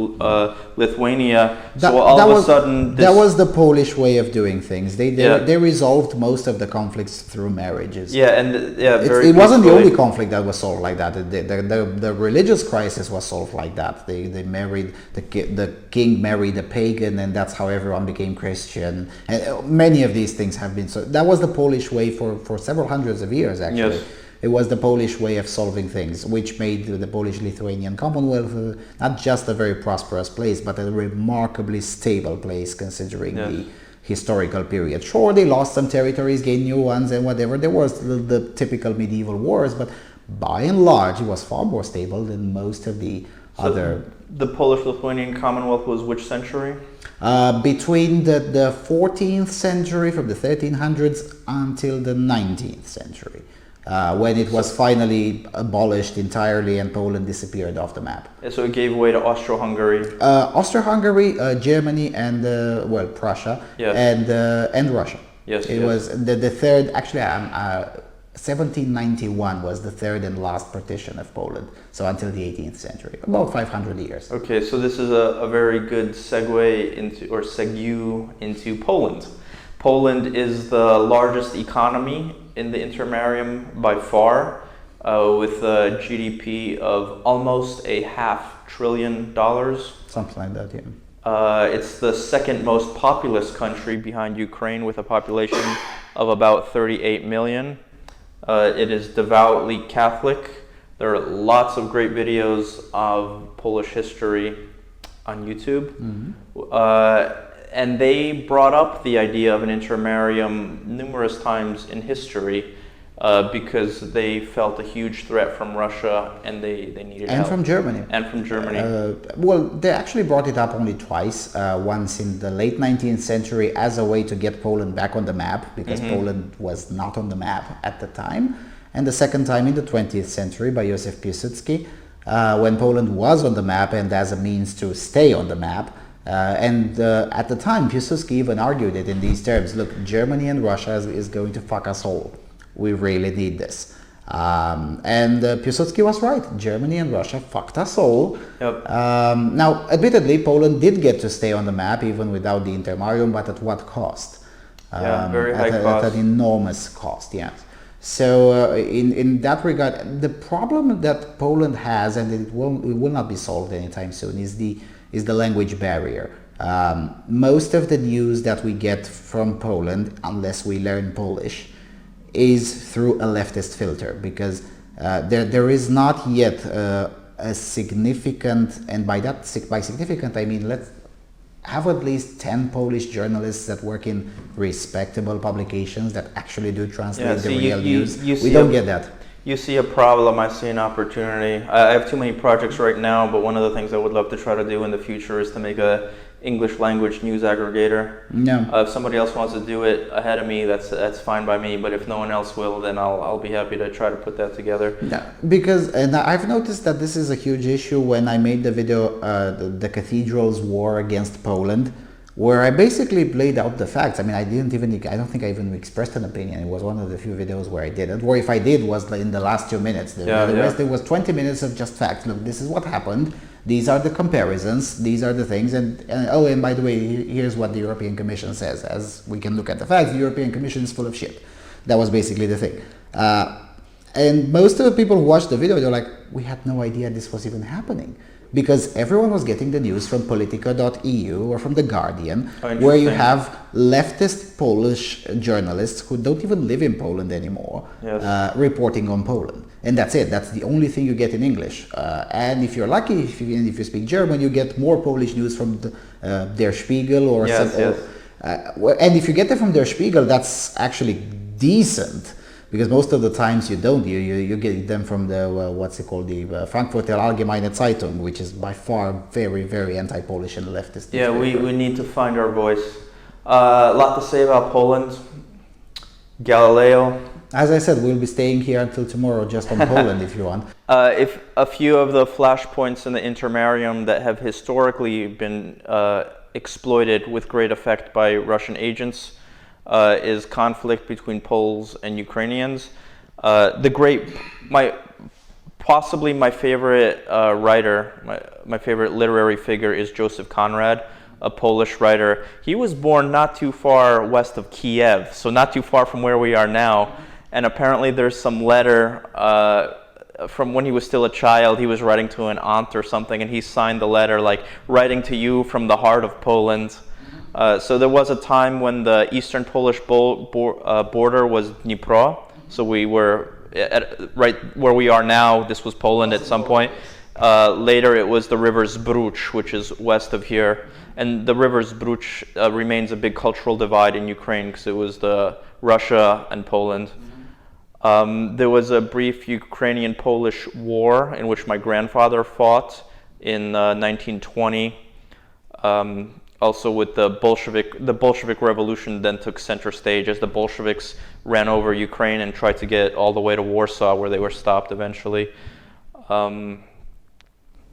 Lithuania. So all of a sudden, that was the Polish way of doing things. They resolved most of the conflicts through marriages. Very it wasn't the only conflict that was solved like that. The religious crisis was solved like that. They married the king married a pagan, and that's how everyone became Christian. And many of these things have been so. That was the Polish way for several hundreds of years, actually. Yes. It was the Polish way of solving things, which made the Polish-Lithuanian Commonwealth not just a very prosperous place, but a remarkably stable place considering the historical period. Sure, they lost some territories, gained new ones, and whatever. There was the typical medieval wars, but by and large, it was far more stable than most of the other. The Polish-Lithuanian Commonwealth was which century? Between the 14th century, from the 1300s until the 19th century. When it was finally abolished entirely and Poland disappeared off the map. So it gave way to Austro-Hungary? Austro-Hungary, Germany, and Prussia, and Russia. Yes. It was the third, actually 1791 was the third and last partition of Poland, so until the 18th century, about 500 years. Okay, so this is a very good segue into Poland. Poland is the largest economy in the Intermarium by far, with a GDP of almost $500 billion. Something like that, yeah. It's the second most populous country behind Ukraine, with a population of about 38 million. It is devoutly Catholic. There are lots of great videos of Polish history on YouTube. Mm-hmm. And they brought up the idea of an intermarium numerous times in history because they felt a huge threat from Russia and they needed help. And from Germany. And from Germany. Well, they actually brought it up only twice. Once in the late 19th century as a way to get Poland back on the map, because Poland was not on the map at the time. And the second time in the 20th century by Józef Piłsudski, when Poland was on the map and as a means to stay on the map. At the time, Piłsudski even argued it in these terms: look, Germany and Russia is going to fuck us all. We really need this. Piłsudski was right. Germany and Russia fucked us all. Yep. Now, admittedly, Poland did get to stay on the map even without the Intermarium, but at what cost? Very high cost. At an enormous cost, yes. So in that regard, the problem that Poland has, and it will not be solved anytime soon, is the language barrier. Most of the news that we get from Poland, unless we learn Polish, is through a leftist filter, because there is not yet a significant, and by significant I mean let's have at least 10 Polish journalists that work in respectable publications that actually do translate the real news. We don't get that. You see a problem, I see an opportunity. I have too many projects right now, but one of the things I would love to try to do in the future is to make a English language news aggregator. No. If somebody else wants to do it ahead of me, that's fine by me. But if no one else will, then I'll be happy to try to put that together. No, because I've noticed that this is a huge issue when I made the video, the Cathedral's War Against Poland, where I basically laid out the facts. I mean, I don't think I even expressed an opinion. It was one of the few videos where I didn't, or if I did, was in the last 2 minutes. The rest, there was 20 minutes of just facts. Look, this is what happened. These are the comparisons. These are the things. And by the way, here's what the European Commission says. As we can look at the facts, the European Commission is full of shit. That was basically the thing. And most of the people who watched the video, they're like, we had no idea this was even happening. Because everyone was getting the news from Politica.eu or from The Guardian, where you have leftist Polish journalists who don't even live in Poland anymore, reporting on Poland. And that's it. That's the only thing you get in English. And if you're lucky, if you speak German, you get more Polish news from Der Spiegel or and if you get it from Der Spiegel, that's actually decent. Because most of the times you don't, you get them from the, the Frankfurter Allgemeine Zeitung, which is by far very, very anti-Polish and leftist. Yeah, we need to find our voice. A lot to say about Poland. Galileo. As I said, we'll be staying here until tomorrow just on Poland if you want. If a few of the flashpoints in the Intermarium that have historically been exploited with great effect by Russian agents is conflict between Poles and Ukrainians. Possibly my favorite writer, my favorite literary figure is Joseph Conrad, a Polish writer. He was born not too far west of Kyiv, so not too far from where we are now. And apparently there's some letter from when he was still a child. He was writing to an aunt or something, and he signed the letter like, writing to you from the heart of Poland. So there was a time when the eastern Polish border was Dnipro. So we were right where we are now. This was Poland at some point. Later it was the river Zbruch, which is west of here. And the river Zbruch remains a big cultural divide in Ukraine because it was the Russia and Poland. There was a brief Ukrainian-Polish war in which my grandfather fought in 1920. Also with the Bolshevik Revolution then took center stage as the Bolsheviks ran over Ukraine and tried to get all the way to Warsaw, where they were stopped eventually.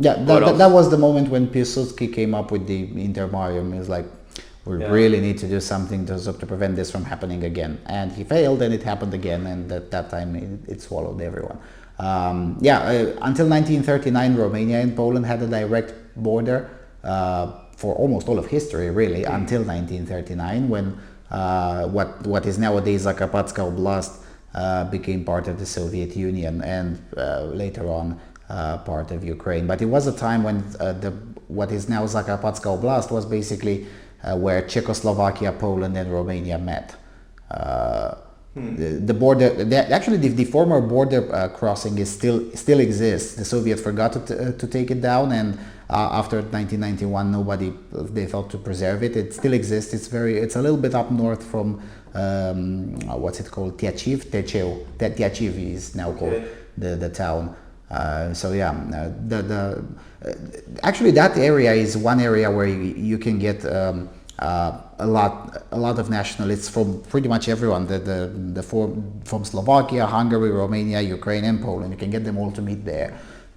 That was the moment when Piłsudski came up with the Intermarium. He was like, we really need to do something to prevent this from happening again. And he failed, and it happened again, and at that time it swallowed everyone. Until 1939, Romania and Poland had a direct border for almost all of history, really, until 1939, when what is nowadays Zakarpatska Oblast became part of the Soviet Union, and later on part of Ukraine. But it was a time when what is now Zakarpatska Oblast was basically where Czechoslovakia, Poland, and Romania met. The border, the former border crossing is still exists. The Soviets forgot to take it down, and after 1991, they thought to preserve it. It still exists. It's a little bit up north from what's it called? Tyachiv. Tyachiv is now called the town. Actually that area is one area where you can get a lot of nationalists from pretty much everyone. From Slovakia, Hungary, Romania, Ukraine, and Poland. You can get them all to meet there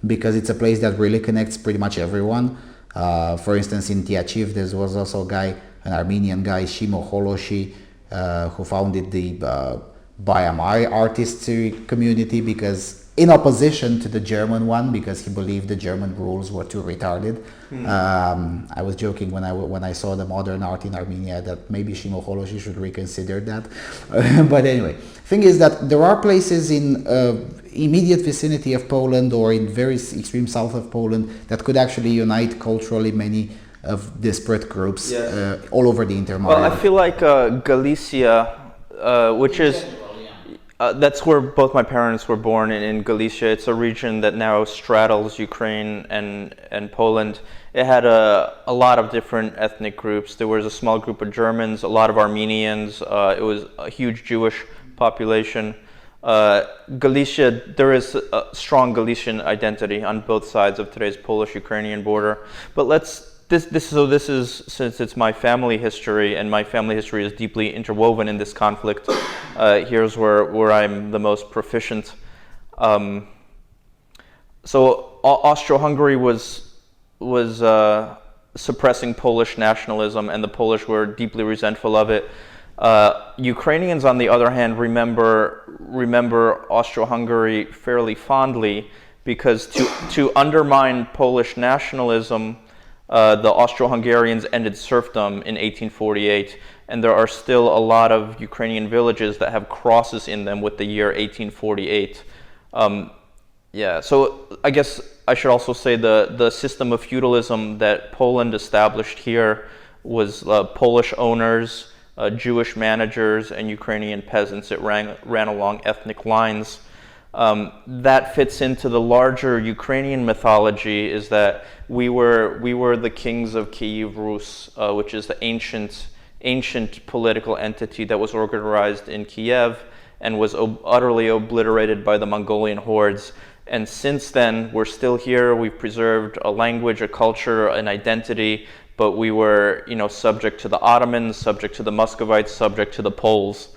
because it's a place that really connects pretty much everyone. For instance, in Tyachiv, there was also an Armenian guy, Shimo Holoshi, who founded the Bayamari artists community, because in opposition to the German one, because he believed the German rules were too retarded. I was joking when I saw the modern art in Armenia that maybe Shimo Holoshi should reconsider that. But anyway, thing is that there are places in immediate vicinity of Poland or in very extreme south of Poland that could actually unite culturally many of disparate groups all over the Intermarium. Well, I feel like Galicia, which is... that's where both my parents were born, in Galicia. It's a region that now straddles Ukraine and Poland. It had a lot of different ethnic groups. There was a small group of Germans, a lot of Armenians. It was a huge Jewish population. Galicia, there is a strong Galician identity on both sides of today's Polish-Ukrainian border. But this is since it's my family history, and my family history is deeply interwoven in this conflict. Here's where I'm the most proficient. So Austro-Hungary was suppressing Polish nationalism, and the Polish were deeply resentful of it. Ukrainians, on the other hand, remember Austro-Hungary fairly fondly, because to undermine Polish nationalism, the Austro-Hungarians ended serfdom in 1848, and there are still a lot of Ukrainian villages that have crosses in them with the year 1848. So I guess I should also say the system of feudalism that Poland established here was Polish owners, Jewish managers, and Ukrainian peasants. It ran along ethnic lines. That fits into the larger Ukrainian mythology, is that we were the kings of Kyiv Rus, which is the ancient political entity that was organized in Kyiv and was utterly obliterated by the Mongolian hordes. And since then, we're still here. We've preserved a language, a culture, an identity, but we were, subject to the Ottomans, subject to the Muscovites, subject to the Poles.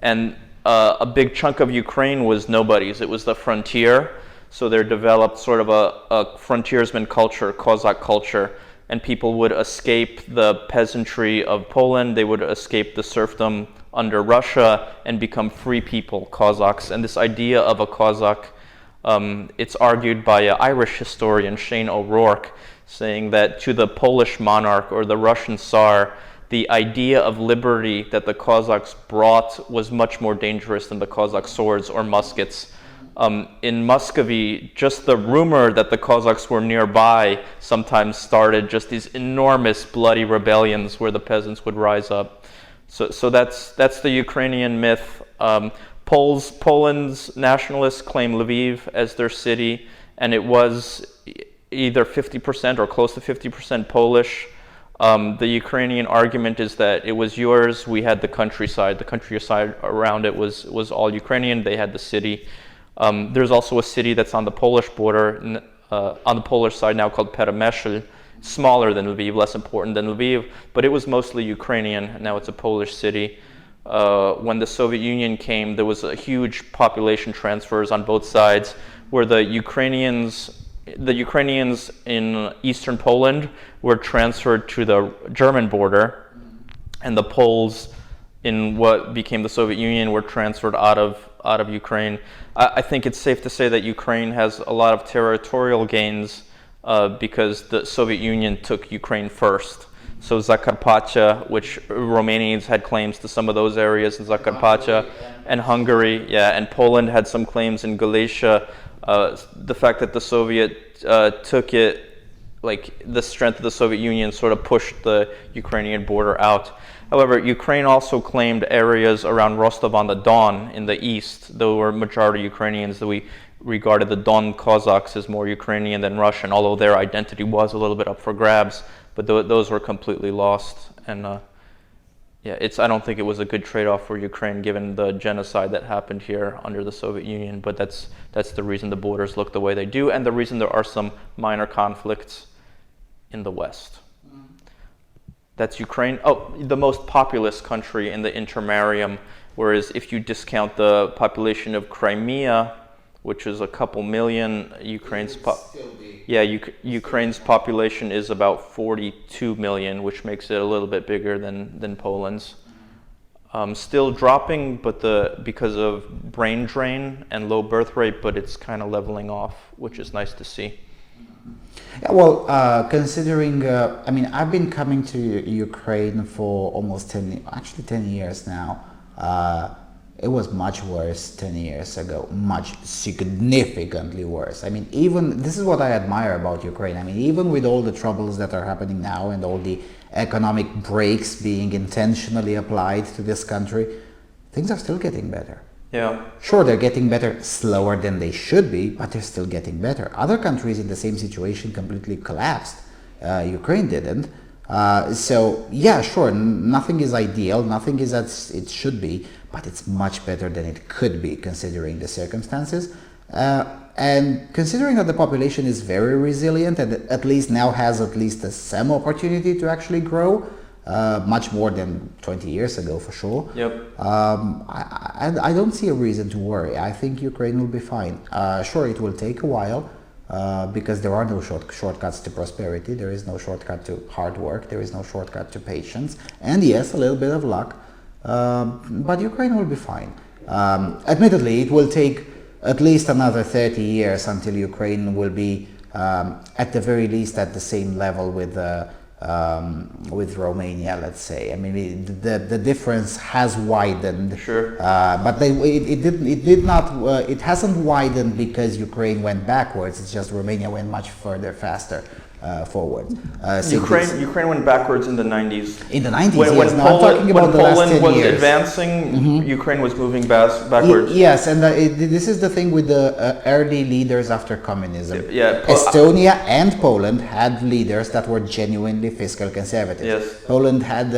And a big chunk of Ukraine was nobodies. It was the frontier. So there developed sort of a frontiersman culture, Cossack culture, and people would escape the peasantry of Poland. They would escape the serfdom under Russia and become free people, Cossacks. And this idea of a Cossack, it's argued by an Irish historian, Shane O'Rourke, saying that to the Polish monarch or the Russian Tsar, the idea of liberty that the Cossacks brought was much more dangerous than the Cossack swords or muskets. In Muscovy, just the rumor that the Cossacks were nearby sometimes started just these enormous bloody rebellions where the peasants would rise up. So that's the Ukrainian myth. Poland's nationalists claim Lviv as their city, and it was either 50% or close to 50% Polish. The Ukrainian argument is that it was yours. We had the countryside. The countryside around it was all Ukrainian. They had the city. There's also a city that's on the Polish border, on the Polish side now, called Peremyśl. Smaller than Lviv, less important than Lviv, but it was mostly Ukrainian. Now it's a Polish city. When the Soviet Union came, there was a huge population transfers on both sides, where the Ukrainians in eastern Poland were transferred to the German border, and the Poles in what became the Soviet Union were transferred out of Ukraine. I think it's safe to say that Ukraine has a lot of territorial gains because the Soviet Union took Ukraine first. So Zakarpattia, which Romanians had claims to some of those areas in Zakarpattia, and Hungary, and Poland had some claims in Galicia. The fact that the Soviet took it, like the strength of the Soviet Union sort of pushed the Ukrainian border out. However, Ukraine also claimed areas around Rostov-on-the-Don in the east. There were majority Ukrainians that we regarded the Don Cossacks as more Ukrainian than Russian, although their identity was a little bit up for grabs. But those were completely lost. And I don't think it was a good trade-off for Ukraine given the genocide that happened here under the Soviet Union. But that's the reason the borders look the way they do, and the reason there are some minor conflicts in the West. That's Ukraine. Oh, the most populous country in the Intermarium, whereas if you discount the population of Crimea, which is a couple million, Ukraine's population is about 42 million, which makes it a little bit bigger than Poland's. Still dropping, but because of brain drain and low birth rate, but it's kind of leveling off, which is nice to see. Yeah, well, considering, I've been coming to Ukraine for almost 10 years now. It was much worse 10 years ago, much significantly worse. This is what I admire about Ukraine. Even with all the troubles that are happening now and all the economic breaks being intentionally applied to this country, things are still getting better. Yeah. Sure, they're getting better slower than they should be, but they're still getting better. Other countries in the same situation completely collapsed. Ukraine didn't. So, yeah, sure, nothing is ideal, nothing is as it should be, but it's much better than it could be considering the circumstances. And considering that the population is very resilient and at least now has at least some opportunity to actually grow, much more than 20 years ago for sure. Yep. I don't see a reason to worry. I think Ukraine will be fine. Sure, it will take a while because there are no shortcuts to prosperity. There is no shortcut to hard work. There is no shortcut to patience. And yes, a little bit of luck. But Ukraine will be fine. Admittedly, it will take at least another 30 years until Ukraine will be at the very least at the same level with Romania, let's say. The difference has widened. Sure. But it hasn't widened because Ukraine went backwards. It's just Romania went much faster forward. Ukraine went backwards in the 90s. In the 90s, when yes. Now I'm talking about the last 10 years. When Poland was advancing, Ukraine was moving backwards. Yes, and this is the thing with the early leaders after communism. Yeah. Estonia and Poland had leaders that were genuinely fiscal conservative. Yes. Poland had,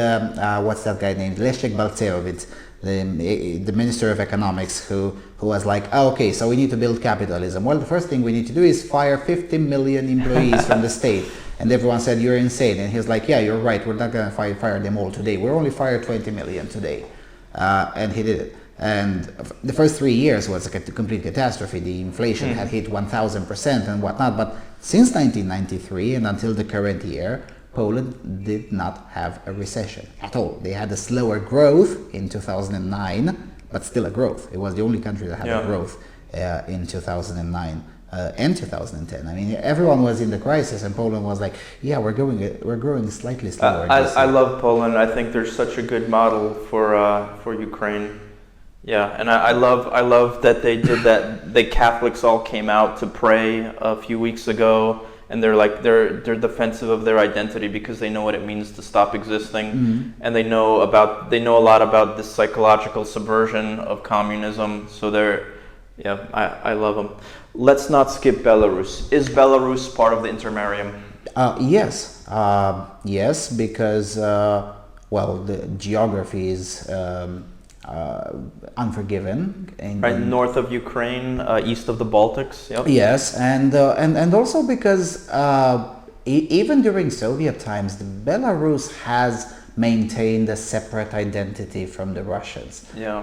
what's that guy named? Leszek Balcerowicz, the Minister of Economics, who was like, okay, so we need to build capitalism. Well, the first thing we need to do is fire 50 million employees from the state. And everyone said, you're insane. And he was like, yeah, you're right. We're not going to fire them all today. We'll only fire 20 million today. And he did it. And the first 3 years was a complete catastrophe. The inflation had hit 1,000% and whatnot. But since 1993 and until the current year, Poland did not have a recession at all. They had a slower growth in 2009, but still a growth. It was the only country that had a growth in 2009 and 2010. I mean, everyone was in the crisis, and Poland was like, "Yeah, we're growing slightly slower." I love Poland. I think they're such a good model for Ukraine. Yeah, and I love that they did that. The Catholics all came out to pray a few weeks ago, and they're defensive of their identity because they know what it means to stop existing, and they know a lot about this psychological subversion of communism. So I love them. Let's not skip Belarus. Is Belarus part of the Intermarium? Yes, because the geography is unforgiving. Right, north of Ukraine, east of the Baltics. Yep. Yes, and also because even during Soviet times, Belarus has maintained a separate identity from the Russians. Yeah.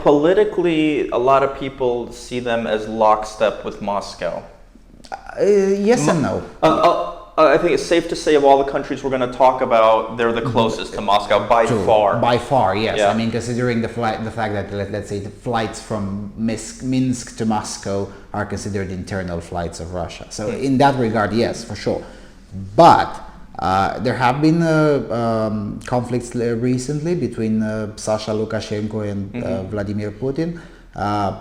Politically, a lot of people see them as lockstep with Moscow. Yes and no. I think it's safe to say of all the countries we're going to talk about, they're the closest to Moscow by far. By far, yes. Yeah. I mean, considering the fact that, let's say, the flights from Minsk to Moscow are considered internal flights of Russia. So in that regard, yes, for sure. But there have been conflicts recently between Sasha Lukashenko and Vladimir Putin,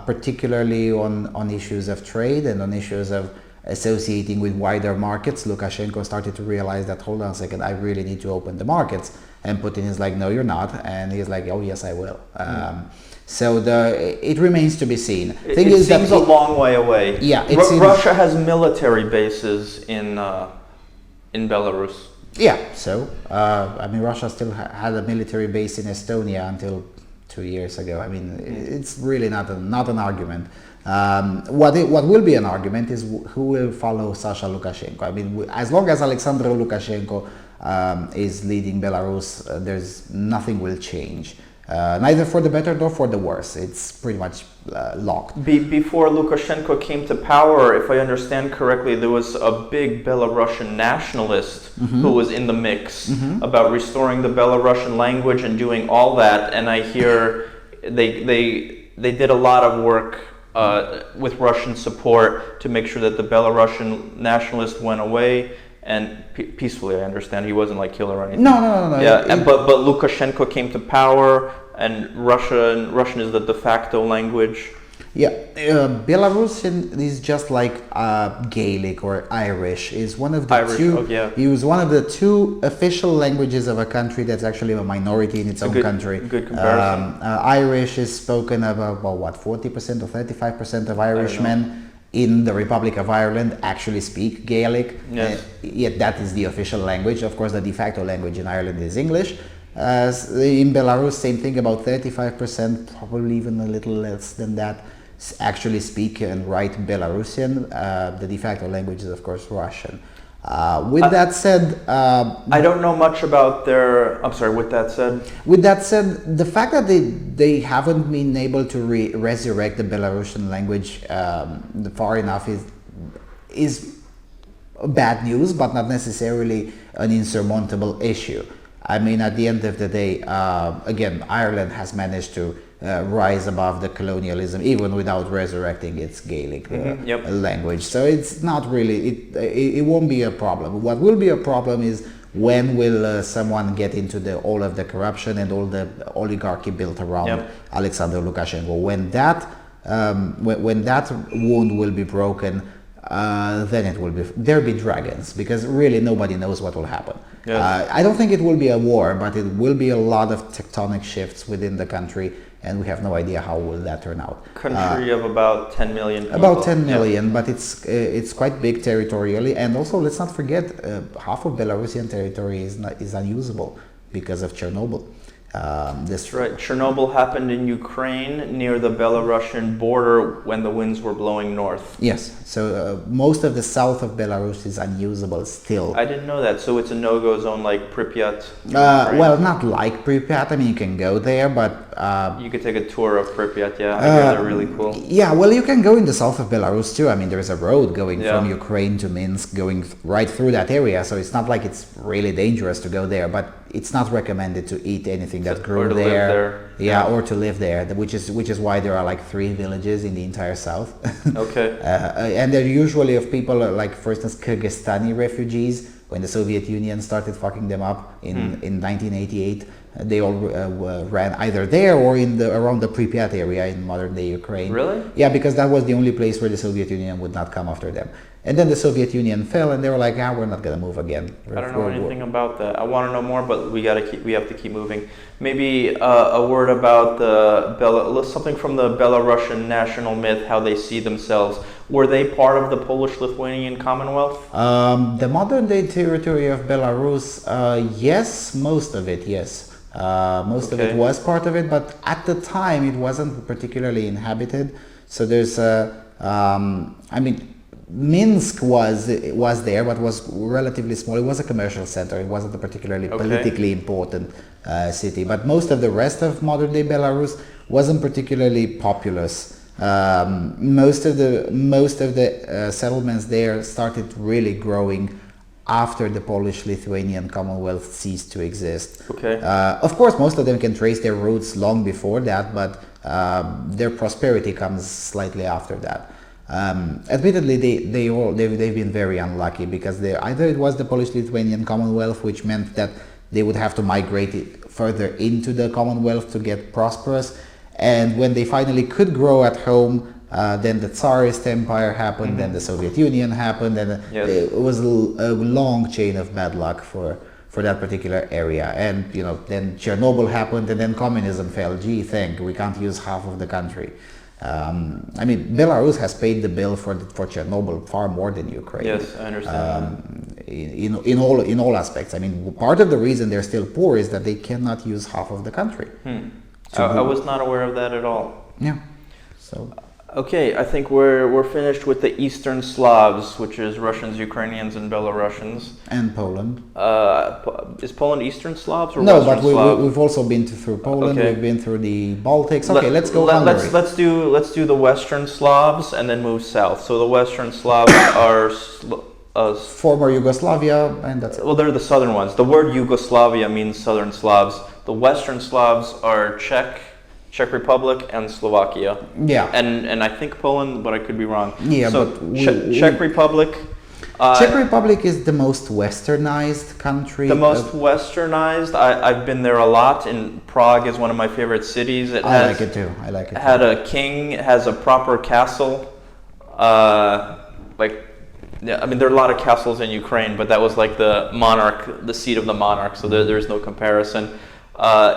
particularly on issues of trade and on issues of associating with wider markets. Lukashenko started to realize that, hold on a second, I really need to open the markets. And Putin is like, no, you're not. And he's like, oh, yes, I will. So it remains to be seen. It seems a long way away. Yeah, Russia has military bases in Belarus. Yeah, so I mean, Russia still had a military base in Estonia until 2 years ago. I mean, it's really not an argument. What will be an argument is who will follow Sasha Lukashenko. I mean, as long as Alexander Lukashenko is leading Belarus, there's nothing will change. Neither for the better nor for the worse. It's pretty much locked. Before Lukashenko came to power, if I understand correctly, there was a big Belarusian nationalist who was in the mix about restoring the Belarusian language and doing all that. And I hear they did a lot of work with Russian support to make sure that the Belarusian nationalist went away. And peacefully, I understand he wasn't like killed or anything. No. Yeah, but Lukashenko came to power, and Russian is the de facto language. Yeah, Belarusian is just like Gaelic or Irish. Is one of the two. It was one of the two official languages of a country that's actually a minority in its own country. Good comparison. Irish is spoken of about 40% or 35% of Irishmen in the Republic of Ireland actually speak Gaelic. Yes. Yet that is the official language. Of course, the de facto language in Ireland is English. In Belarus, same thing, about 35%, probably even a little less than that, actually speak and write Belarusian. The de facto language is, of course, Russian. With that said, I don't know much about their. I'm sorry. With that said, the fact that they haven't been able to resurrect the Belarusian language far enough is bad news, but not necessarily an insurmountable issue. I mean, at the end of the day, again, Ireland has managed to rise above the colonialism even without resurrecting its Gaelic language. So it's not really, it won't be a problem. What will be a problem is when will someone get into all of the corruption and all the oligarchy built around Alexander Lukashenko. When that wound will be broken, then there'll be dragons, because really nobody knows what will happen. I don't think it will be a war, but it will be a lot of tectonic shifts within the country, and we have no idea how will that turn out. Country of about 10 million people. About 10 million, but it's quite big territorially, and also let's not forget half of Belarusian territory is unusable because of Chernobyl. That's right. Chernobyl happened in Ukraine near the Belarusian border when the winds were blowing north. Yes. So most of the south of Belarus is unusable still. I didn't know that. So it's a no-go zone like Pripyat? Well, not like Pripyat. I mean, you can go there, but You could take a tour of Pripyat, yeah. I hear they're really cool. Yeah, well, you can go in the south of Belarus too. I mean, there is a road going from Ukraine to Minsk, going right through that area. So it's not like it's really dangerous to go there, but it's not recommended to eat anything that grew there. Yeah, or to live there, which is why there are like 3 villages in the entire south. Okay. And they're usually of people like, for instance, Kyrgyzstani refugees. When the Soviet Union started fucking them up in 1988, they all ran either there or around the Pripyat area in modern-day Ukraine. Really? Yeah, because that was the only place where the Soviet Union would not come after them. And then the Soviet Union fell, and they were like, we're not going to move again. I don't know anything about that. I want to know more, but we have to keep moving. Maybe a word about something from the Belarusian national myth, how they see themselves. Were they part of the Polish-Lithuanian Commonwealth? The modern-day territory of Belarus, yes, most of it, yes. Most of it was part of it, but at the time it wasn't particularly inhabited. So there's, Minsk was there, but was relatively small. It was a commercial center. It wasn't a particularly politically important city. But most of the rest of modern-day Belarus wasn't particularly populous. Most of the settlements there started really growing after the Polish-Lithuanian Commonwealth ceased to exist. Okay. Of course, most of them can trace their roots long before that, but their prosperity comes slightly after that. Admittedly, they've been very unlucky because either it was the Polish-Lithuanian Commonwealth, which meant that they would have to migrate further into the Commonwealth to get prosperous, and when they finally could grow at home, then the Tsarist Empire happened, then the Soviet Union happened, and it was a long chain of bad luck for that particular area. And then Chernobyl happened, and then communism fell. Gee, we can't use half of the country. Belarus has paid the bill for Chernobyl far more than Ukraine. Yes, I understand. In all aspects. Part of the reason they're still poor is that they cannot use half of the country. I was not aware of that at all. Yeah. So. Okay, I think we're finished with the Eastern Slavs, which is Russians, Ukrainians, and Belarusians. And Poland. Is Poland Eastern Slavs or no? Western But we've also been through Poland. We've been through the Baltics. Okay, let's go Hungary. Let's do the Western Slavs and then move south. So the Western Slavs are former Yugoslavia, and that's it. Well, they're the southern ones. The word Yugoslavia means southern Slavs. The Western Slavs are Czech Republic and Slovakia. Yeah. And I think Poland, but I could be wrong. Yeah, so but Czech Republic. Czech Republic is the most westernized country. The most westernized. I've been there a lot. In Prague is one of my favorite cities. I like it too. Had a king. Has a proper castle. There are a lot of castles in Ukraine, but that was like the monarch, the seat of the monarch. So there's no comparison.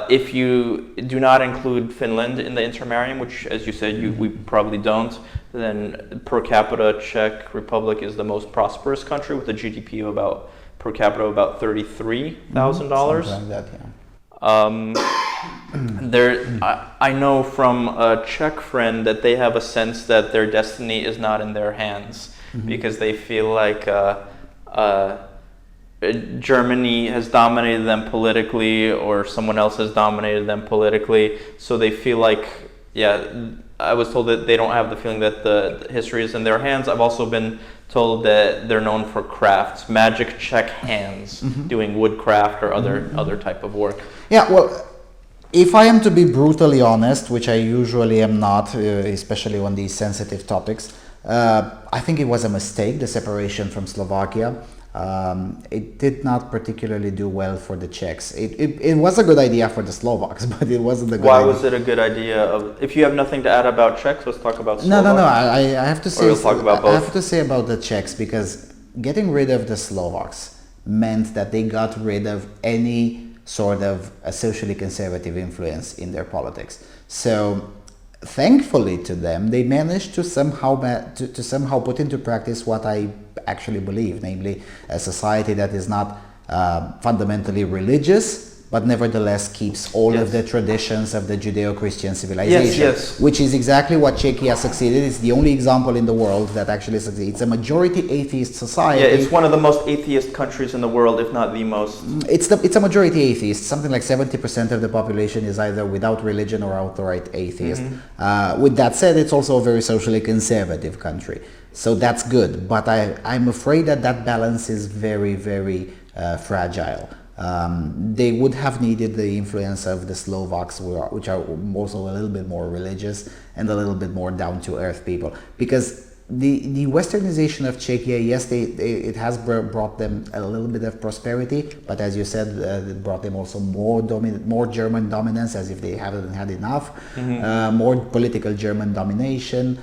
If you do not include Finland in the Intermarium, which, as you said, we probably don't, then per capita, Czech Republic is the most prosperous country with a GDP of about $33,000. Something like that, yeah. I know from a Czech friend that they have a sense that their destiny is not in their hands because they feel like Germany has dominated them politically, or someone else has dominated them politically. So they feel like, I was told that they don't have the feeling that the history is in their hands. I've also been told that they're known for crafts, magic Czech hands, doing woodcraft or other type of work. Yeah, well, if I am to be brutally honest, which I usually am not, especially on these sensitive topics, I think it was a mistake, the separation from Slovakia. It did not particularly do well for the Czechs. It was a good idea for the Slovaks, but it wasn't a good idea. Why was it a good idea? If you have nothing to add about Czechs, let's talk about Slovaks. No. I have to say. Or we'll talk about both. I have to say about the Czechs, because getting rid of the Slovaks meant that they got rid of any sort of a socially conservative influence in their politics. So, thankfully to them, they managed to somehow put into practice what I actually believe, namely a society that is not fundamentally religious, but nevertheless keeps all of the traditions of the Judeo-Christian civilization, which is exactly what Czechia succeeded. It's the only example in the world that actually succeeded. It's a majority atheist society. Yeah, it's one of the most atheist countries in the world, if not the most. It's a majority atheist. Something like 70% of the population is either without religion or outright atheist. With that said, it's also a very socially conservative country. So that's good, but I'm afraid that balance is very, very fragile. They would have needed the influence of the Slovaks, which are also a little bit more religious and a little bit more down-to-earth people. Because the westernization of Czechia, yes, it has brought them a little bit of prosperity, but as you said, it brought them also more German dominance, as if they haven't had enough, more political German domination.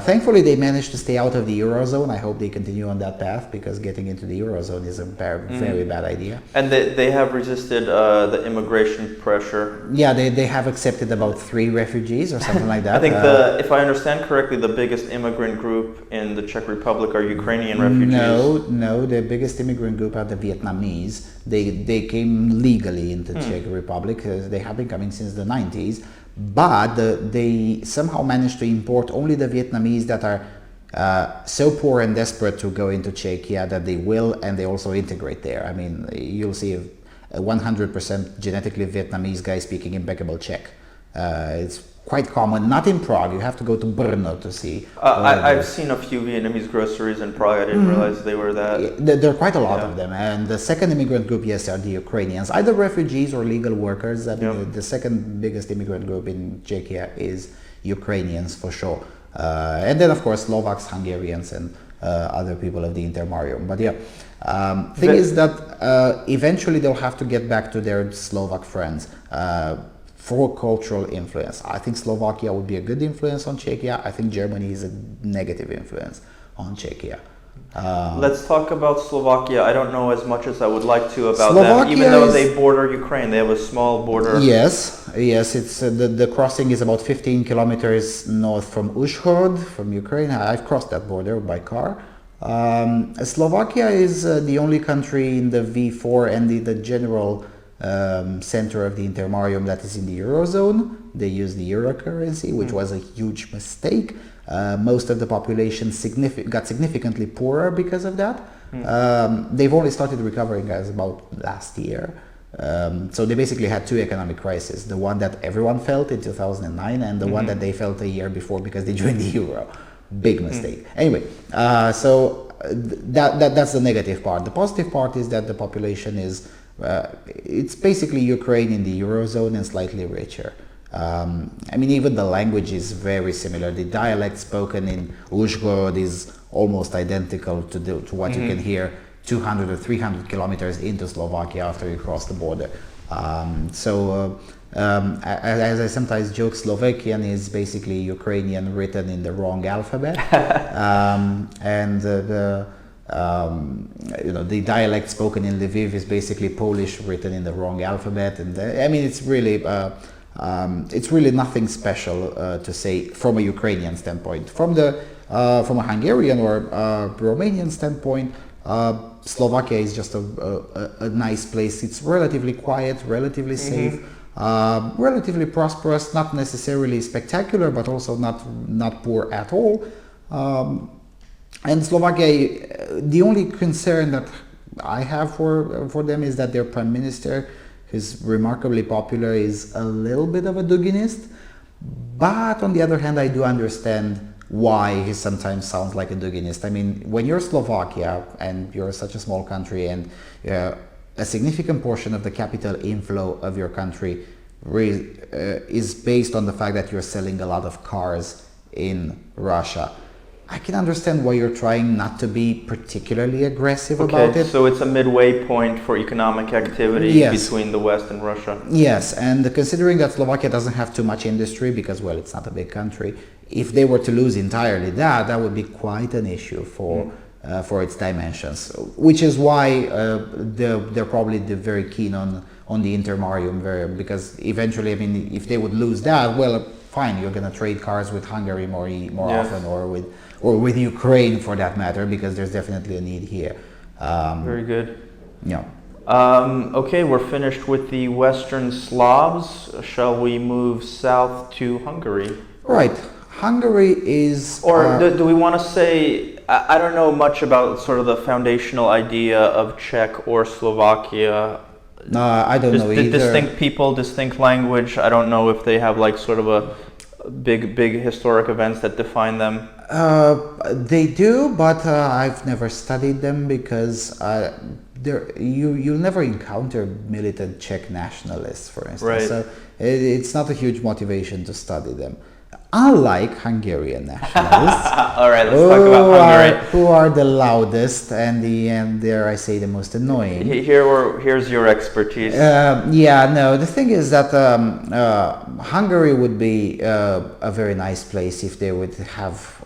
Thankfully, they managed to stay out of the Eurozone. I hope they continue on that path, because getting into the Eurozone is a very bad idea. And they have resisted the immigration pressure. Yeah, they have accepted about 3 refugees or something like that. I think if I understand correctly, the biggest immigrant group in the Czech Republic are Ukrainian refugees. No, the biggest immigrant group are the Vietnamese. They came legally into the Czech Republic. They have been coming since the 90s. But they somehow managed to import only the Vietnamese that are so poor and desperate to go into Czechia that they will, and they also integrate there. I mean, you'll see a 100% genetically Vietnamese guy speaking impeccable Czech. It's quite common, not in Prague. You have to go to Brno to see. I've seen a few Vietnamese groceries in Prague. I didn't realize they were that. There are quite a lot of them. And the second immigrant group, yes, are the Ukrainians, either refugees or legal workers. I mean, the second biggest immigrant group in Czechia is Ukrainians, for sure. And then, of course, Slovaks, Hungarians, and other people of the Intermarium. But yeah, thing is that eventually they'll have to get back to their Slovak friends. For cultural influence. I think Slovakia would be a good influence on Czechia. I think Germany is a negative influence on Czechia. Let's talk about Slovakia. I don't know as much as I would like to about them, even though they border Ukraine. They have a small border. Yes. It's the crossing is about 15 kilometers north from Uzhhorod, from Ukraine. I've crossed that border by car. Slovakia is the only country in the V4 and the general center of the Intermarium that is in the Eurozone. They use the euro currency, which was a huge mistake. Most of the population got significantly poorer because of that. They've only started recovering as about last year. So they basically had 2 economic crises, the one that everyone felt in 2009 and the one that they felt a year before because they joined the euro. Big mistake. Anyway, so that's the negative part. The positive part is that the population is it's basically Ukraine in the Eurozone and slightly richer. I mean, even the language is very similar. The dialect spoken in Uzhhorod is almost identical to what you can hear 200 or 300 kilometers into Slovakia after you cross the border. As I sometimes joke, Slovakian is basically Ukrainian written in the wrong alphabet, and the dialect spoken in Lviv is basically Polish written in the wrong alphabet, and I mean it's really nothing special to say from a Ukrainian standpoint. From a Hungarian or Romanian standpoint, Slovakia is just a nice place. It's relatively quiet, relatively safe, relatively prosperous, not necessarily spectacular, but also not poor at all. And Slovakia, the only concern that I have for them is that their prime minister, who's remarkably popular, is a little bit of a Duginist. But on the other hand, I do understand why he sometimes sounds like a Duginist. I mean, when you're Slovakia and you're such a small country and a significant portion of the capital inflow of your country is based on the fact that you're selling a lot of cars in Russia, I can understand why you're trying not to be particularly aggressive about it. So it's a midway point for economic activity between the West and Russia. Yes, and considering that Slovakia doesn't have too much industry because, well, it's not a big country, if they were to lose entirely that would be quite an issue for its dimensions, which is why they're probably very keen on the Intermarium, because eventually, I mean, if they would lose that, well, fine, you're going to trade cars with Hungary more often, or with Ukraine for that matter, because there's definitely a need here. Very good. Yeah. Okay, we're finished with the Western Slavs. Shall we move south to Hungary? Right. Hungary is... Or do we want to say, I don't know much about sort of the foundational idea of Czech or Slovakia. No, I don't know either. Distinct people, distinct language. I don't know if they have like sort of a big historic events that define them. They do, but I've never studied them because you'll never encounter militant Czech nationalists, for instance. Right. So it's not a huge motivation to study them. Unlike Hungarian nationalists, all right, let's talk about Hungary. Who are the loudest and dare I say, the most annoying. Here's your expertise. The thing is that Hungary would be a very nice place if they would have,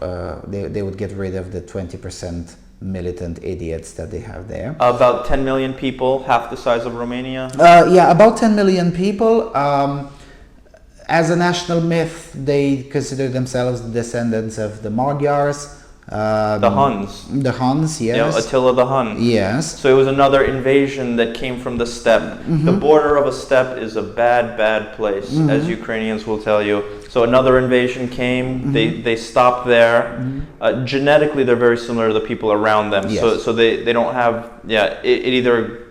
they would get rid of the 20% militant idiots that they have there. About 10 million people, half the size of Romania? About 10 million people. As a national myth, they consider themselves the descendants of the Magyars. The Huns. The Huns, yes. You know, Attila the Hun. Yes. So it was another invasion that came from the steppe. Mm-hmm. The border of a steppe is a bad place, as Ukrainians will tell you. So another invasion came, they stopped there. Genetically, they're very similar to the people around them. Yes. So they don't have, it either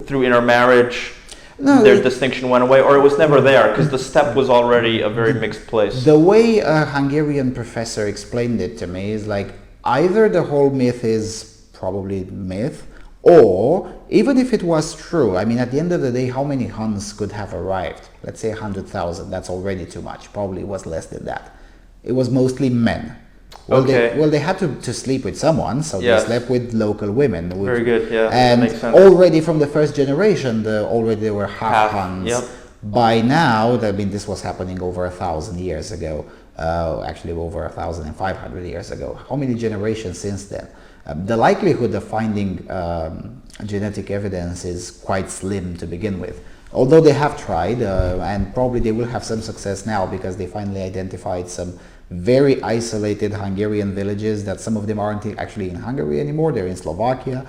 through intermarriage, their distinction went away, or it was never there because the steppe was already a very mixed place. The way a Hungarian professor explained it to me is like either the whole myth is probably myth, or even if it was true, I mean, at the end of the day, how many Huns could have arrived? Let's say 100,000. That's already too much. Probably was less than that. It was mostly men. Well, they had to sleep with someone, so they slept with local women. Very good, yeah. And that makes sense. already from the first generation, already they were half Huns. Yep. By now, I mean, this was happening over 1,000 years ago. Actually, over 1,500 years ago. How many generations since then? The likelihood of finding genetic evidence is quite slim to begin with. Although they have tried, and probably they will have some success now because they finally identified some very isolated Hungarian villages that some of them aren't actually in Hungary anymore, they're in Slovakia.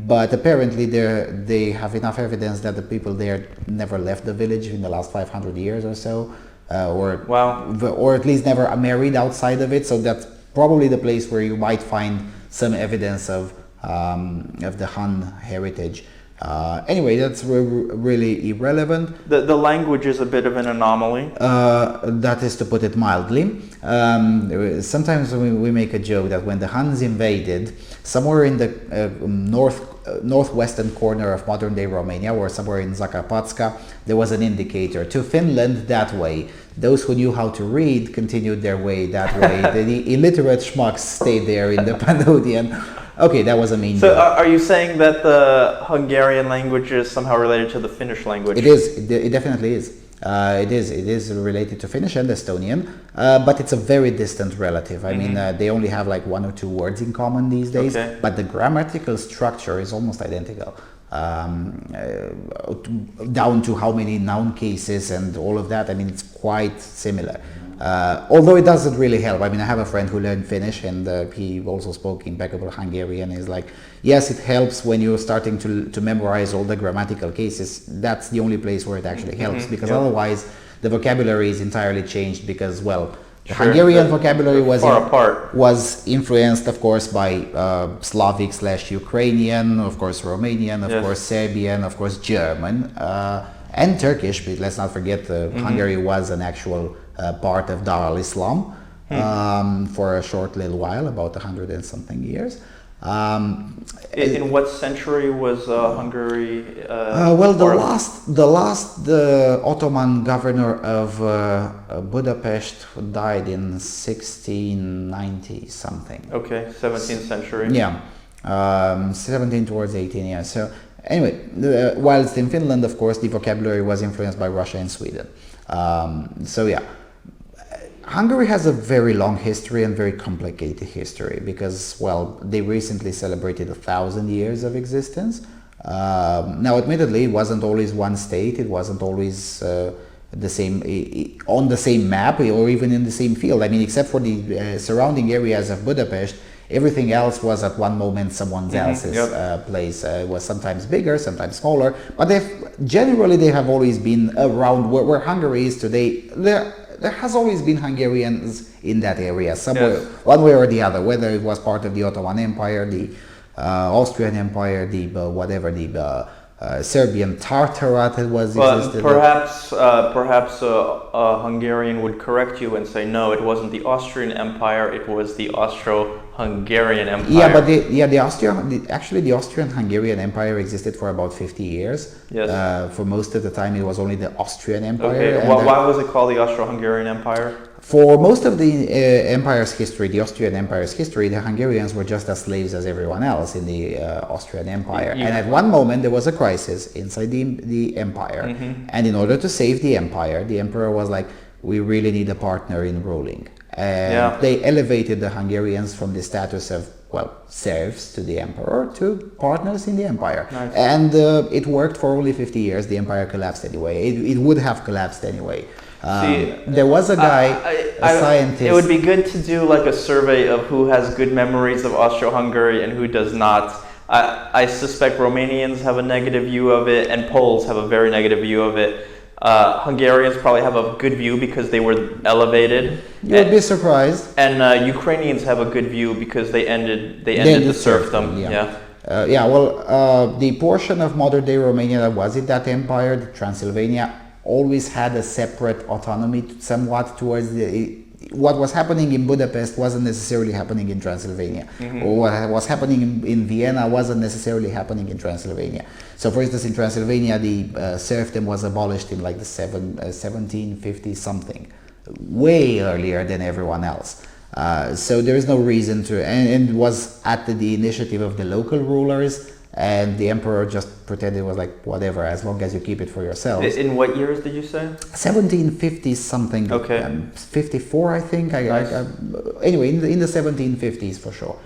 But apparently they have enough evidence that the people there never left the village in the last 500 years or so, or at least never married outside of it. So that's probably the place where you might find some evidence of the Han heritage. Anyway, that's really irrelevant. The language is a bit of an anomaly. That is to put it mildly. Sometimes we make a joke that when the Huns invaded, somewhere in the northwestern corner of modern-day Romania, or somewhere in Zakarpatska, there was an indicator to Finland that way. Those who knew how to read continued their way that way. The illiterate schmucks stayed there in the Pannonian. Okay, that was a mean joke. So are you saying that the Hungarian language is somehow related to the Finnish language? It is. It definitely is. It is related to Finnish and Estonian, but it's a very distant relative. I mean, they only have like 1 or 2 words in common these days, but the grammatical structure is almost identical. Down to how many noun cases and all of that. I mean, it's quite similar. Although it doesn't really help. I mean, I have a friend who learned Finnish and he also spoke impeccable Hungarian. He's like, yes, it helps when you're starting to memorize all the grammatical cases. That's the only place where it actually helps, because otherwise the vocabulary is entirely changed because, well, the Hungarian vocabulary was influenced, of course, by Slavic/Ukrainian, of course, Romanian, of course, Serbian, of course, German, and Turkish. But let's not forget Hungary was an actual part of Dar al-Islam for a short little while, about 100 and something years. In what century was Hungary? The Ottoman governor of Budapest died in 1690 something. Okay, 17th century. Yeah, 17 towards 18. Yeah. So anyway, whilst in Finland, of course, the vocabulary was influenced by Russia and Sweden. Hungary has a very long history and very complicated history because, well, they recently celebrated 1,000 years of existence. Now, admittedly, it wasn't always one state. It wasn't always the same on the same map or even in the same field. I mean, except for the surrounding areas of Budapest, Everything else was at one moment someone else's place. It was sometimes bigger, sometimes smaller, but generally they have always been around where Hungary is today. There has always been Hungarians in that area, somewhere, one way or the other, whether it was part of the Ottoman Empire, the Austrian Empire, the Serbian Tartarat that existed. Perhaps a Hungarian would correct you and say, no, it wasn't the Austrian Empire, it was the Austro-Hungarian Empire. Yeah, but the Austrian-Hungarian Empire existed for about 50 years. Yes. For most of the time, it was only the Austrian Empire. Okay. Why was it called the Austro-Hungarian Empire? For most of the empire's history, the Austrian Empire's history, the Hungarians were just as slaves as everyone else in the Austrian Empire. And at one moment, there was a crisis inside the empire. And in order to save the empire, the emperor was like, we really need a partner in ruling. And they elevated the Hungarians from the status of, serfs to the emperor to partners in the empire. Nice. And it worked for only 50 years. The empire collapsed anyway. It would have collapsed anyway. There was a guy, a scientist. It would be good to do like a survey of who has good memories of Austro-Hungary and who does not. I suspect Romanians have a negative view of it, and Poles have a very negative view of it. Hungarians probably have a good view because they were elevated. You'd be surprised. And Ukrainians have a good view because they ended the serfdom. The portion of modern-day Romania that was in that empire, the Transylvania, always had a separate autonomy somewhat towards what was happening in Budapest wasn't necessarily happening in Transylvania, or what was happening in Vienna wasn't necessarily happening in Transylvania. So for instance, in Transylvania, the serfdom was abolished in like the 1750 something, way earlier than everyone else. So there is no reason to, and it was at the initiative of the local rulers. And the emperor just pretended it was like, whatever, as long as you keep it for yourselves. In what years did you say? 1750 something. Okay. 54, I think. Nice. Anyway, in the 1750s for sure.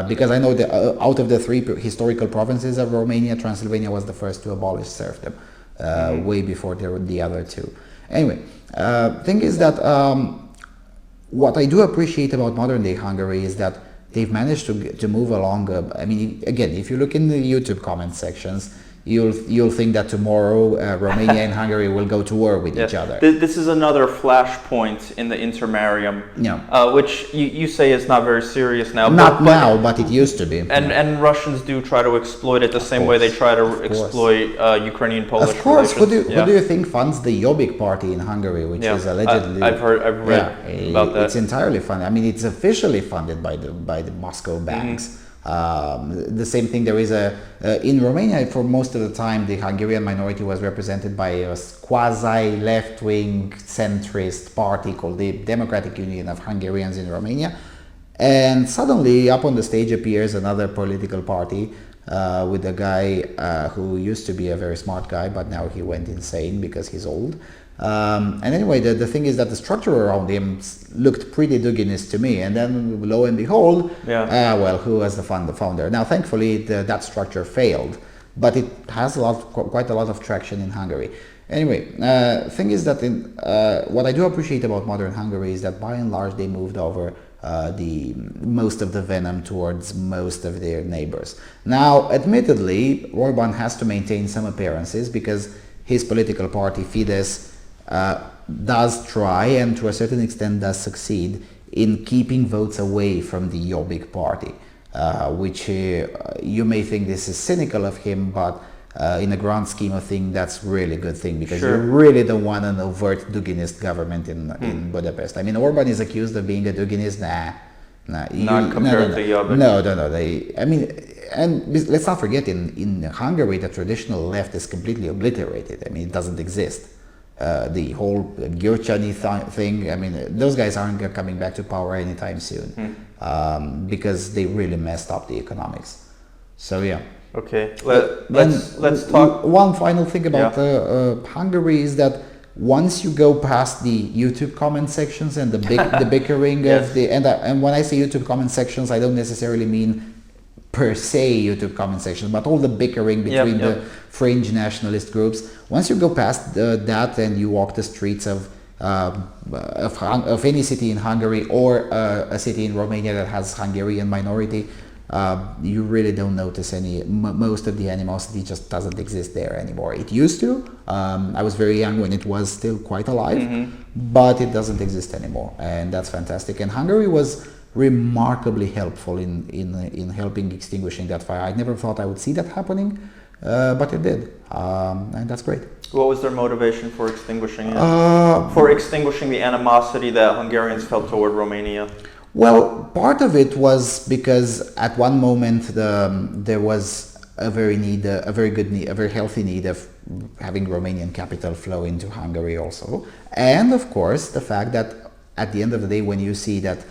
Because I know that out of the three historical provinces of Romania, Transylvania was the first to abolish serfdom, way before the other two. Anyway, thing is that what I do appreciate about modern-day Hungary is that they've managed to move along. Again, if you look in the YouTube comment sections, you'll think that tomorrow Romania and Hungary will go to war with each other. This is another flashpoint in the Intermarium, which you say is not very serious now. Not now, but it used to be. And Russians do try to exploit it the same way they try to exploit Ukrainian-Polish relations. Of course. Who do you think funds the Jobbik party in Hungary, which is allegedly... I've read about that. It's entirely funded. I mean, it's officially funded by the Moscow banks. The same thing, there is in Romania, for most of the time, the Hungarian minority was represented by a quasi-left-wing centrist party called the Democratic Union of Hungarians in Romania. And suddenly, up on the stage appears another political party with a guy who used to be a very smart guy, but now he went insane because he's old. And anyway, the thing is that the structure around him looked pretty Duginist to me, and then lo and behold, who was the founder? Now, thankfully, that structure failed, but it has quite a lot of traction in Hungary. Anyway, thing is that what I do appreciate about modern Hungary is that by and large they moved over most of the venom towards most of their neighbors. Now, admittedly, Orbán has to maintain some appearances because his political party, Fidesz, does try, and to a certain extent does succeed, in keeping votes away from the Jobbik party, which you may think this is cynical of him, but in the grand scheme of things, that's really a good thing, because you really don't want an overt Duginist government in Budapest. I mean, Orbán is accused of being a Duginist. Not compared to Jobbik. No. And let's not forget, in Hungary, the traditional left is completely obliterated. I mean, it doesn't exist. The whole Gyurcsány thing, I mean, those guys aren't coming back to power anytime soon because they really messed up the economics. So, yeah. Okay, let's talk. One final thing about Hungary is that once you go past the YouTube comment sections and the bickering of the, and when I say YouTube comment sections, I don't necessarily mean per se YouTube comment sections, but all the bickering between the fringe nationalist groups. Once you go past that and you walk the streets of of any city in Hungary or a city in Romania that has Hungarian minority, you really don't notice most of the animosity just doesn't exist there anymore. It used to. I was very young when it was still quite alive, but it doesn't exist anymore, and that's fantastic. And Hungary was remarkably helpful in helping extinguishing that fire. I never thought I would see that happening, but it did, and that's great. What was their motivation for extinguishing it? For extinguishing the animosity that Hungarians felt toward Romania? Well, part of it was because at one moment there was a very healthy need of having Romanian capital flow into Hungary also, and of course the fact that at the end of the day, when you see that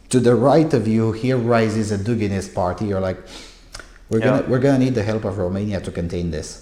to the right of you here rises a Duginist party, you're like, we're gonna need the help of Romania to contain this.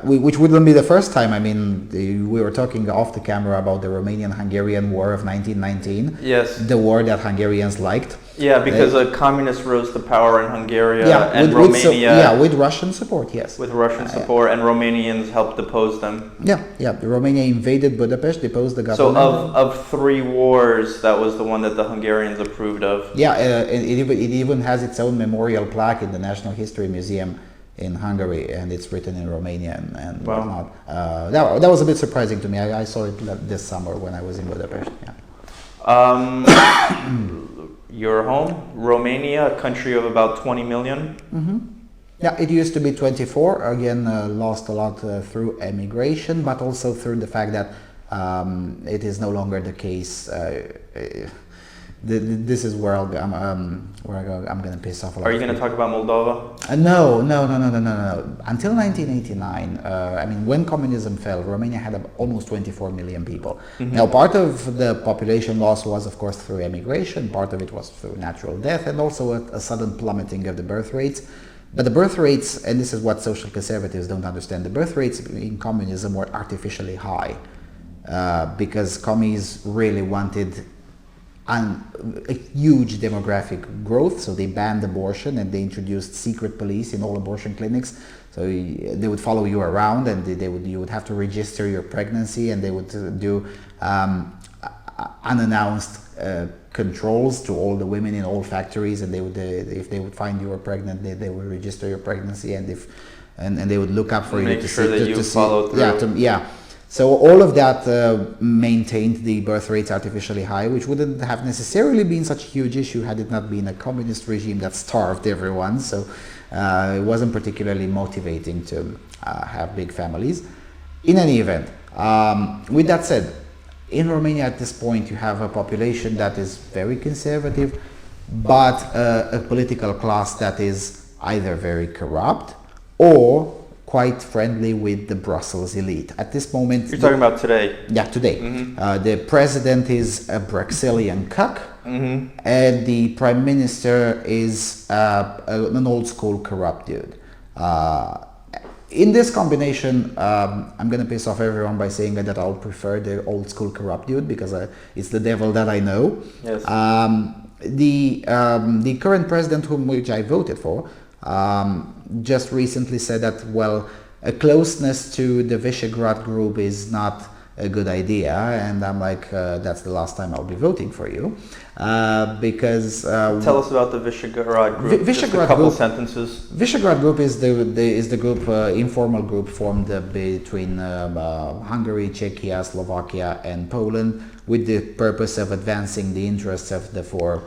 Which wouldn't be the first time. I mean, we were talking off the camera about the Romanian-Hungarian War of 1919. Yes. The war that Hungarians liked. Yeah, because a communist rose to power in Hungary and Romania. With Russian support, yes. With Russian support, and Romanians helped depose them. Yeah. Romania invaded Budapest, deposed the government. So of three wars, that was the one that the Hungarians approved of. Yeah, it even has its own memorial plaque in the National History Museum in Hungary, and it's written in Romanian and whatnot. That was a bit surprising to me. I saw it this summer when I was in Budapest. Yeah. Your home, Romania, a country of about 20 million. Yeah, it used to be 24. Again, lost a lot through emigration, but also through the fact that it is no longer the case. This is where I'm going to piss off a lot. Are you going to talk about Moldova? No. Until 1989, I mean, when communism fell, Romania had almost 24 million people. Now, part of the population loss was, of course, through emigration. Part of it was through natural death, and also a sudden plummeting of the birth rates. But the birth rates, and this is what social conservatives don't understand, the birth rates in communism were artificially high because commies really wanted a huge demographic growth, so they banned abortion and they introduced secret police in all abortion clinics. So they would follow you around, and you would have to register your pregnancy, and they would do unannounced controls to all the women in all factories, and they would if they would find you were pregnant, they would register your pregnancy, and they would look up for you to sure that you follow through. Yeah. So all of that maintained the birth rates artificially high, which wouldn't have necessarily been such a huge issue had it not been a communist regime that starved everyone. So it wasn't particularly motivating to have big families. In any event, with that said, in Romania at this point you have a population that is very conservative, but a political class that is either very corrupt or quite friendly with the Brussels elite. At this moment... You're talking about today? Yeah, today. The president is a Bruxellian cuck, and the prime minister is an old school corrupt dude. In this combination, I'm going to piss off everyone by saying that I'll prefer the old school corrupt dude because it's the devil that I know. Yes. The current president, which I voted for, just recently said that, well, a closeness to the Visegrad group is not a good idea, and I'm like, that's the last time I'll be voting for you, because... Tell us about the Visegrad group, just a couple sentences. Visegrad group is the group, informal group formed between Hungary, Czechia, Slovakia and Poland, with the purpose of advancing the interests of the four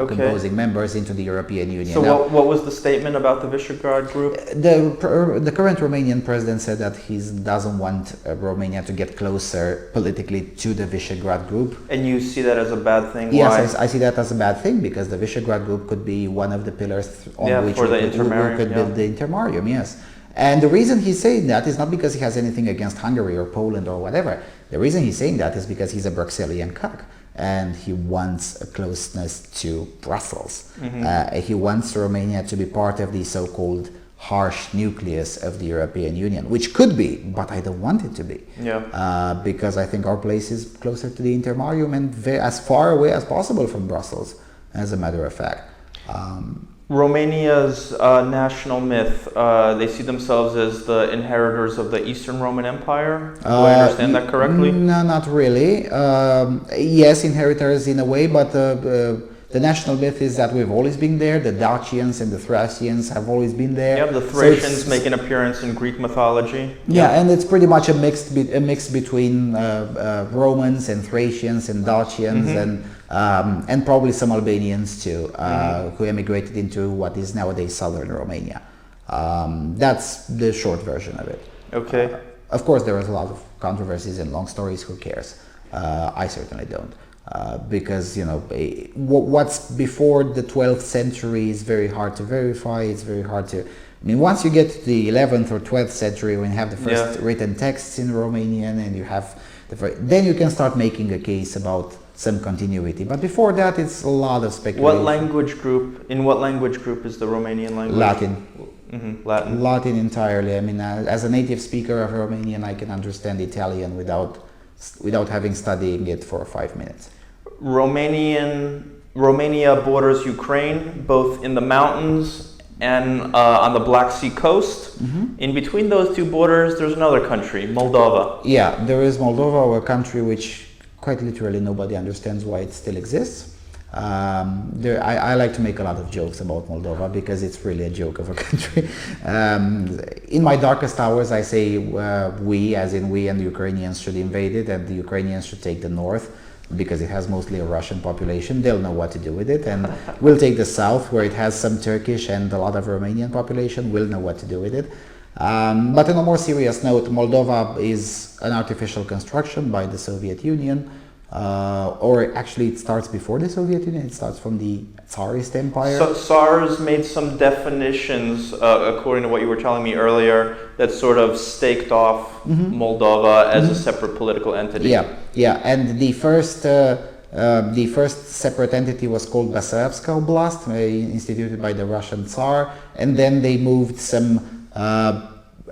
composing members into the European Union. So now, what was the statement about the Visegrad group? The current Romanian president said that he doesn't want Romania to get closer politically to the Visegrad group. And you see that as a bad thing? Yes, I see that as a bad thing, because the Visegrad group could be one of the pillars on which we could build the Intermarium, yes. And the reason he's saying that is not because he has anything against Hungary or Poland or whatever. The reason he's saying that is because he's a Bruxellian cuck and he wants a closeness to Brussels. He wants Romania to be part of the so-called harsh nucleus of the European Union, which could be, but I don't want it to be. Because I think our place is closer to the Intermarium and as far away as possible from Brussels, as a matter of fact. Romania's national myth, they see themselves as the inheritors of the Eastern Roman Empire. Do I understand that correctly? No, not really. Yes, inheritors in a way, but the national myth is that we've always been there. The Dacians and the Thracians have always been there. Yeah, the Thracians make an appearance in Greek mythology. Yeah, and it's pretty much a mix between Romans and Thracians and Dacians and probably some Albanians too, who emigrated into what is nowadays southern Romania. That's the short version of it. Okay. Of course, there is a lot of controversies and long stories. Who cares? I certainly don't. Because what's before the 12th century is very hard to verify. It's very hard to. I mean, once you get to the 11th or 12th century, when you have the first written texts in Romanian, and you have then you can start making a case about some continuity. But before that, it's a lot of speculation. In what language group is the Romanian language? Latin. Latin. Latin entirely. I mean, as a native speaker of Romanian, I can understand Italian without having studying it for 5 minutes. Romania borders Ukraine, both in the mountains and on the Black Sea coast. In between those two borders, there's another country, Moldova. Yeah, there is Moldova, a country which quite literally nobody understands why it still exists. I like to make a lot of jokes about Moldova because it's really a joke of a country. In my darkest hours, I say we, as in we and the Ukrainians, should invade it, and the Ukrainians should take the north because it has mostly a Russian population. They'll know what to do with it, and we'll take the south where it has some Turkish and a lot of Romanian population. We'll know what to do with it. But on a more serious note, Moldova is an artificial construction by the Soviet Union. Or actually it starts before the Soviet Union, it starts from the Tsarist Empire. So Tsars made some definitions, according to what you were telling me earlier, that sort of staked off Moldova as a separate political entity. Yeah, and the first separate entity was called Basarabska Oblast, instituted by the Russian Tsar, and then they moved some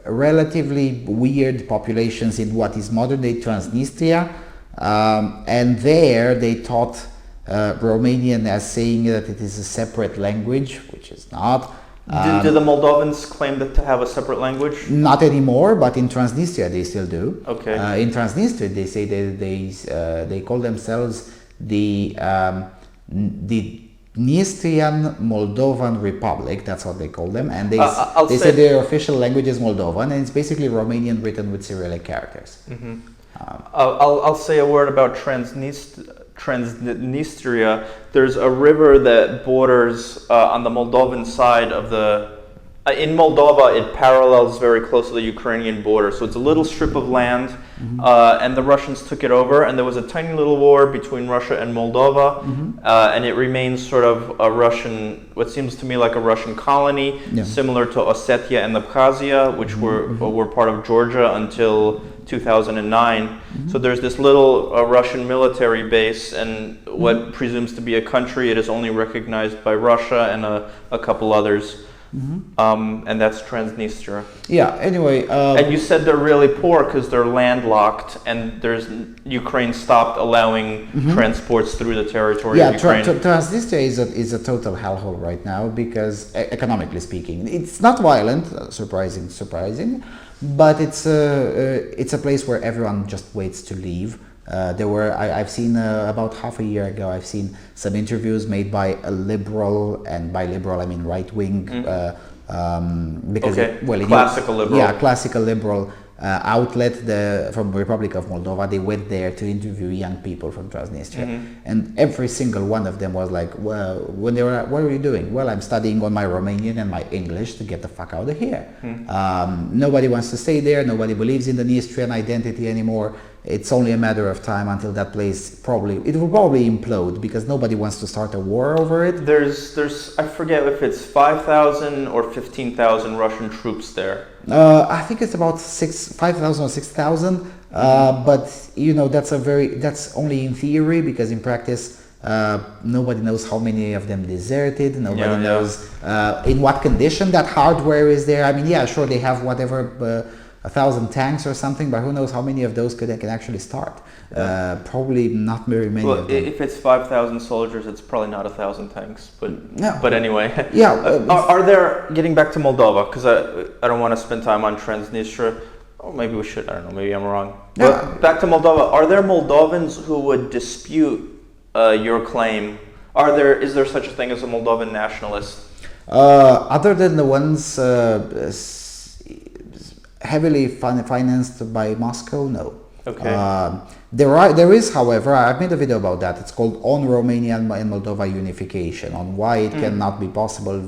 relatively weird populations in what is modern-day Transnistria. And there they taught Romanian as saying that it is a separate language, which is not. Do the Moldovans claim to have a separate language? Not anymore, but in Transnistria they still do. Okay. In Transnistria they say they call themselves the Dnistrian Moldovan Republic. That's what they call them, and they say their official language is Moldovan, and it's basically Romanian written with Cyrillic characters. I'll say a word about Transnistria. There's a river that borders on the Moldovan side of the. In Moldova, it parallels very close to the Ukrainian border. So it's a little strip of land, and the Russians took it over. And there was a tiny little war between Russia and Moldova, and it remains sort of a Russian, what seems to me like a Russian colony, similar to Ossetia and Abkhazia, which were part of Georgia until 2009. So there's this little Russian military base, and what presumes to be a country. It is only recognized by Russia and a couple others. And that's Transnistria. Yeah, anyway. And you said they're really poor because they're landlocked, and Ukraine stopped allowing transports through the territory of Ukraine. Transnistria is a total hellhole right now because, economically speaking, it's not violent, surprising, but it's a place where everyone just waits to leave. I've seen about half a year ago, I've seen some interviews made by a liberal, and by liberal I mean right wing, because classical liberal. Yeah, classical liberal outlet from Republic of Moldova. They went there to interview young people from Transnistria, and every single one of them was like, well, when they were, what are you doing? Well, I'm studying on my Romanian and my English to get the fuck out of here. Nobody wants to stay there. Nobody believes in the Nistrian identity anymore. It's only a matter of time until that place will probably implode because nobody wants to start a war over it. There's I forget if it's 5,000 or 15,000 Russian troops there. I think it's about 5,000 or 6,000. But that's only in theory because in practice nobody knows how many of them deserted. Nobody knows in what condition that hardware is there. I mean, yeah, sure, they have whatever 1,000 tanks or something, but who knows how many of those can actually start? Probably not very many. Well, of them. if it's 5,000 soldiers, it's probably not 1,000 tanks. But anyway, are there, getting back to Moldova, because I don't want to spend time on Transnistria. Or maybe we should. I don't know. Maybe I'm wrong. But back to Moldova. Are there Moldovans who would dispute your claim? Is there such a thing as a Moldovan nationalist? Other than the ones heavily financed by Moscow, no. Okay. There is, however, I've made a video about that. It's called "On Romania and Moldova Unification," on why it cannot be possible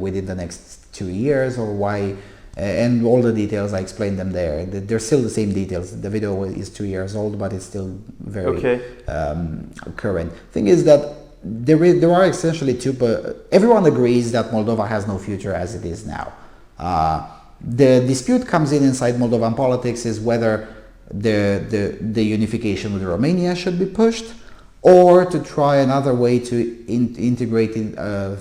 within the next 2 years, or why, and all the details. I explained them there. They're still the same details. The video is 2 years old, but it's still very current. Thing is that there are essentially two. Everyone agrees that Moldova has no future as it is now. The dispute comes inside Moldovan politics is whether the unification with Romania should be pushed, or to try another way to integrate it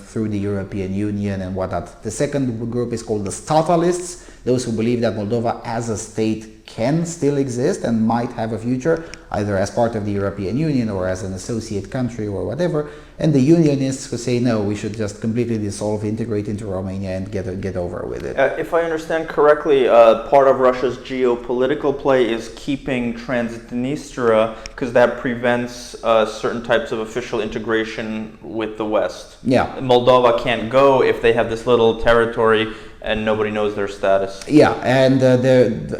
through the European Union and whatnot. The second group is called the statalists, those who believe that Moldova as a state can still exist and might have a future, either as part of the European Union or as an associate country or whatever. And the unionists who say, no, we should just completely dissolve, integrate into Romania and get over with it. If I understand correctly, part of Russia's geopolitical play is keeping Transnistria because that prevents certain types of official integration with the West. Yeah. Moldova can't go if they have this little territory and nobody knows their status. Yeah, and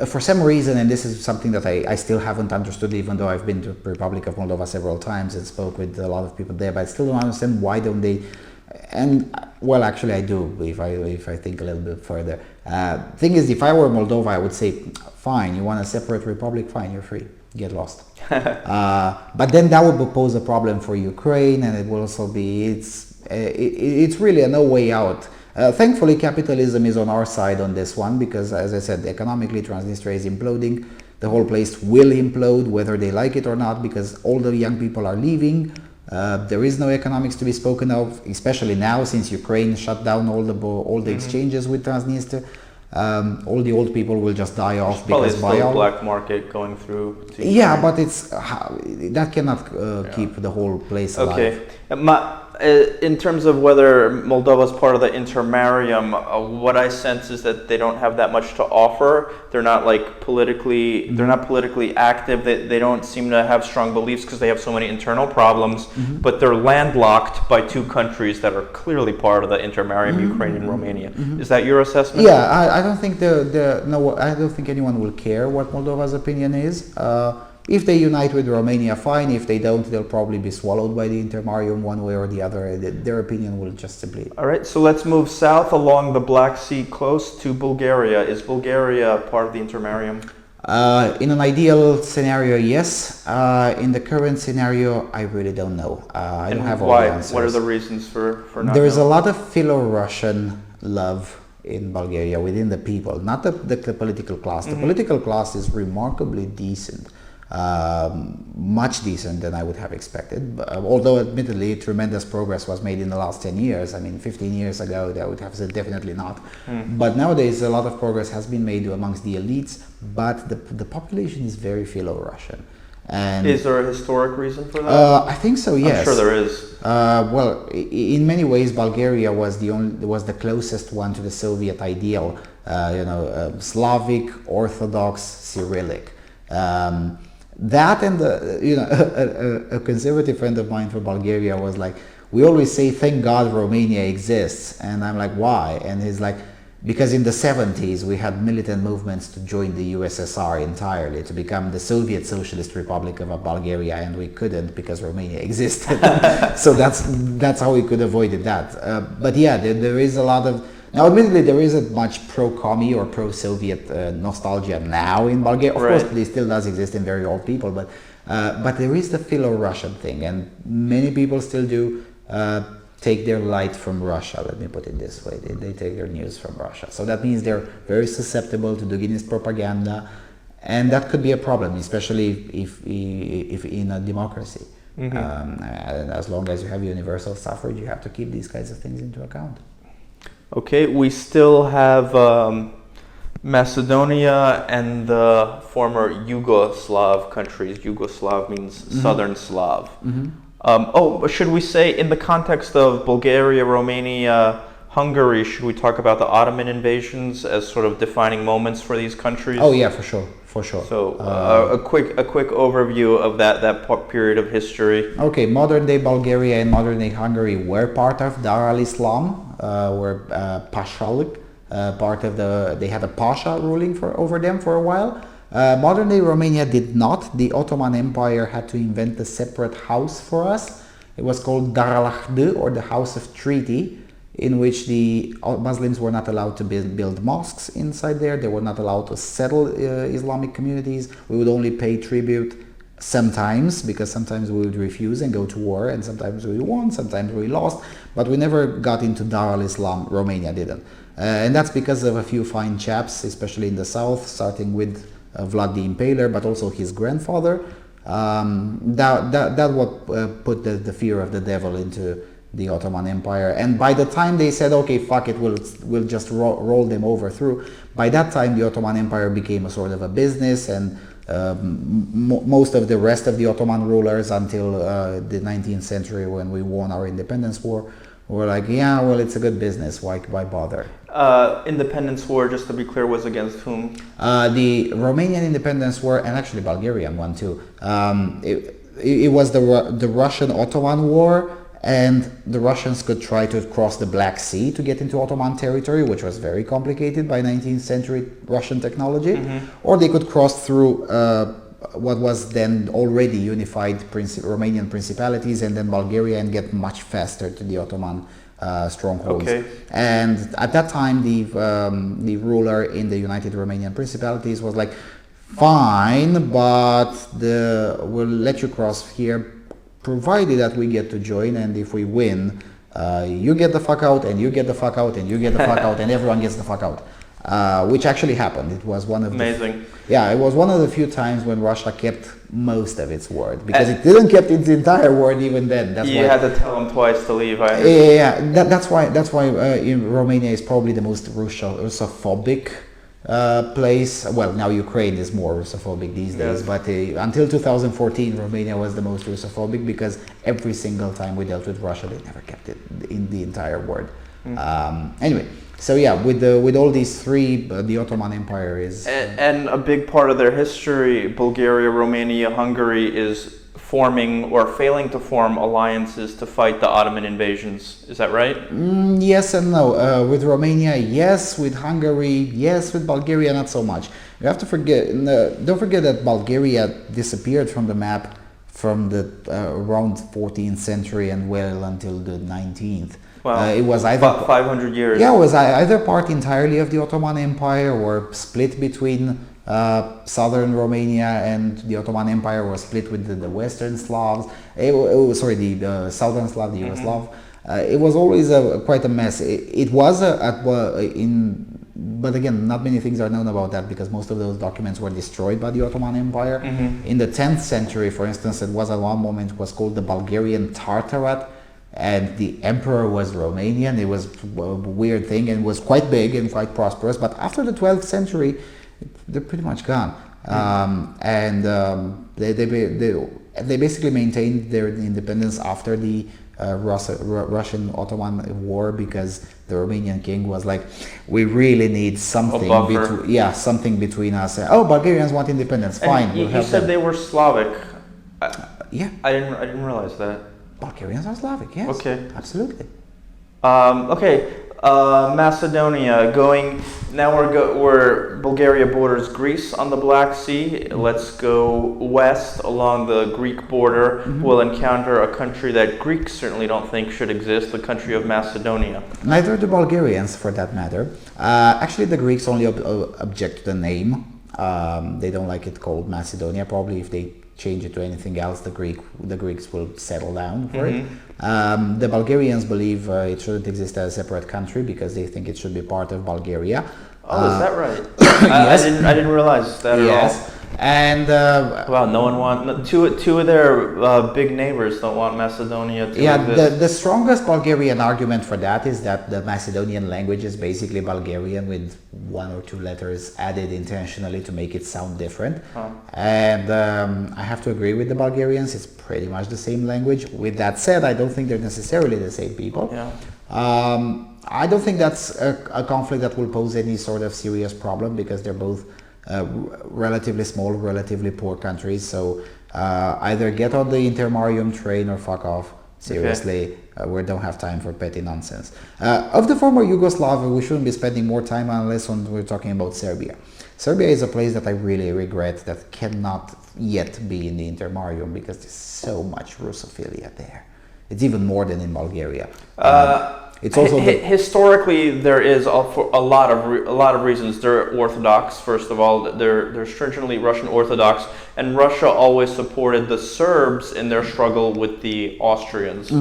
for some reason, and this is something that I still haven't understood, even though I've been to the Republic of Moldova several times and spoke with a lot of people there, but I still don't understand why don't they. And well, actually, I do if I think a little bit further. Thing is, if I were Moldova, I would say, fine, you want a separate republic, fine, you're free, get lost. But then that would pose a problem for Ukraine, and it will also be it's really a no way out. Thankfully, capitalism is on our side on this one because, as I said, economically Transnistria is imploding. The whole place will implode whether they like it or not because all the young people are leaving. There is no economics to be spoken of, especially now since Ukraine shut down all the exchanges with Transnistria. All the old people will just die off because probably still black market going through. Yeah, but that cannot keep the whole place alive. Okay. In terms of whether Moldova is part of the Intermarium, what I sense is that they don't have that much to offer. They're not politically active. They don't seem to have strong beliefs because they have so many internal problems. But they're landlocked by two countries that are clearly part of the Intermarium, Ukraine and Romania. Is that your assessment? Yeah, I don't think I don't think anyone will care what Moldova's opinion is. If they unite with Romania, fine. If they don't, they'll probably be swallowed by the Intermarium one way or the other. Their opinion will just simply... All right, so let's move south along the Black Sea coast to Bulgaria. Is Bulgaria part of the Intermarium? In an ideal scenario, yes. In the current scenario, I really don't know. I don't have all the answers. What are the reasons for not There is a lot of Philo-Russian love in Bulgaria within the people, not the political class. The political class is remarkably decent. Much decent than I would have expected. Although admittedly tremendous progress was made in the last 10 years. I mean 15 years ago I would have said definitely not. But nowadays a lot of progress has been made amongst the elites, but the population is very Philo-Russian. And is there a historic reason for that? I think so, yes. I'm sure there is. Well, in many ways Bulgaria was the closest one to the Soviet ideal, Slavic, Orthodox, Cyrillic. That and a conservative friend of mine from Bulgaria was like, we always say thank God Romania exists, and I'm like, why? And he's like, because in the 70s we had militant movements to join the USSR entirely, to become the Soviet Socialist Republic of Bulgaria, and we couldn't because Romania existed. So that's how we could avoid that. But yeah, there is a lot of... Now, admittedly, there isn't much pro-commie or pro-Soviet nostalgia now in Bulgaria. Of course, it still does exist in very old people, but there is the Philo-Russian thing, and many people still do take their light from Russia. Let me put it this way: they take their news from Russia. So that means they're very susceptible to Duginist propaganda, and that could be a problem, especially if in a democracy. As long as you have universal suffrage, you have to keep these kinds of things into account. Okay, we still have Macedonia and the former Yugoslav countries. Yugoslav means Southern Slav. But should we say, in the context of Bulgaria, Romania, Hungary, should we talk about the Ottoman invasions as sort of defining moments for these countries? Oh yeah, for sure. So a quick overview of that period of history. Okay, modern day Bulgaria and modern day Hungary were part of Dar al-Islam, were Pashalik, they had a pasha ruling over them for a while. Modern day Romania did not. The Ottoman Empire had to invent a separate house for us. It was called Dar al-Ahd, or the House of Treaty, in which the Muslims were not allowed to build mosques inside there. They were not allowed to settle Islamic communities. We would only pay tribute sometimes, because sometimes we would refuse and go to war, and sometimes we won, sometimes we lost, but we never got into Dar al-Islam. Romania didn't. And that's because of a few fine chaps, especially in the south, starting with Vlad the Impaler, but also his grandfather. That what put the fear of the devil into the Ottoman Empire. And by the time they said, okay, fuck it, we'll just roll them over through, by that time the Ottoman Empire became a sort of a business, and most of the rest of the Ottoman rulers until the 19th century, when we won our independence war, were like, yeah, well, it's a good business, why bother? Independence war, just to be clear, was against whom? The Romanian independence war, and actually Bulgarian one too. It was the Russian Ottoman war, and the Russians could try to cross the Black Sea to get into Ottoman territory, which was very complicated by 19th century Russian technology, or they could cross through what was then already unified Romanian principalities, and then Bulgaria, and get much faster to the Ottoman strongholds. Okay. And at that time, the ruler in the United Romanian Principalities was like, fine, but we'll let you cross here, provided that we get to join, and if we win, you get the fuck out, and you get the fuck out, and you get the fuck out, and everyone gets the fuck out. Which actually happened. It was one of amazing. It was one of the few times when Russia kept most of its word, because it didn't keep its entire word even then. That's you had to tell them twice to leave. That's why Romania is probably the most Russophobic place. Well, now Ukraine is more Russophobic these days, but until 2014, Romania was the most Russophobic, because every single time we dealt with Russia, they never kept it in the entire word. Anyway. So yeah, with all these three, the Ottoman Empire is... And a big part of their history, Bulgaria, Romania, Hungary, is forming or failing to form alliances to fight the Ottoman invasions. Is that right? Yes and no. With Romania, yes. With Hungary, yes. With Bulgaria, not so much. You have to don't forget that Bulgaria disappeared from the map from the around 14th century and well until the 19th. Wow. It was either about 500 years. Yeah, it was either part entirely of the Ottoman Empire, or split between southern Romania and the Ottoman Empire, or split with the Western Slavs. The Southern Slav, the Yugoslav. It was always quite a mess. It was but again, not many things are known about that, because most of those documents were destroyed by the Ottoman Empire. In the 10th century, for instance, it was at one moment was called the Bulgarian Tartarat, and the emperor was Romanian. It was a weird thing, and was quite big and quite prosperous. But after the 12th century, they're pretty much gone. They basically maintained their independence after the Russian-Ottoman war, because the Romanian king was like, we really need something something between us. Oh, Bulgarians want independence. Fine. You said they were Slavic. Yeah. I didn't realize that. Bulgarians are Slavic, yes. Okay. Absolutely. Macedonia. Where Bulgaria borders Greece on the Black Sea. Let's go west along the Greek border. We'll encounter a country that Greeks certainly don't think should exist, the country of Macedonia. Neither do Bulgarians, for that matter. Actually, the Greeks only object to the name. They don't like it called Macedonia. Probably if they change it to anything else, the Greeks will settle down for it. The Bulgarians believe it shouldn't exist as a separate country, because they think it should be part of Bulgaria. Oh, is that right? Yes. I didn't realize that at all. And wow, no one wants two of their big neighbors don't want Macedonia to exist. the strongest Bulgarian argument for that is that the Macedonian language is basically Bulgarian with one or two letters added intentionally to make it sound different. And I have to agree with the Bulgarians, it's pretty much the same language. With that said, I don't think they're necessarily the same people. Yeah. I don't think that's a conflict that will pose any sort of serious problem because they're both relatively small, relatively poor countries. So either get on the Intermarium train or fuck off. Seriously, we don't have time for petty nonsense. Of the former Yugoslavia, we shouldn't be spending more time unless we're talking about Serbia. Serbia is a place that I really regret that cannot yet be in the Intermarium because there's so much Russophilia there. It's even more than in Bulgaria. It's also historically there is for a lot of reasons. They're Orthodox, first of all. They're stringently Russian Orthodox, and Russia always supported the Serbs in their struggle with the Austrians.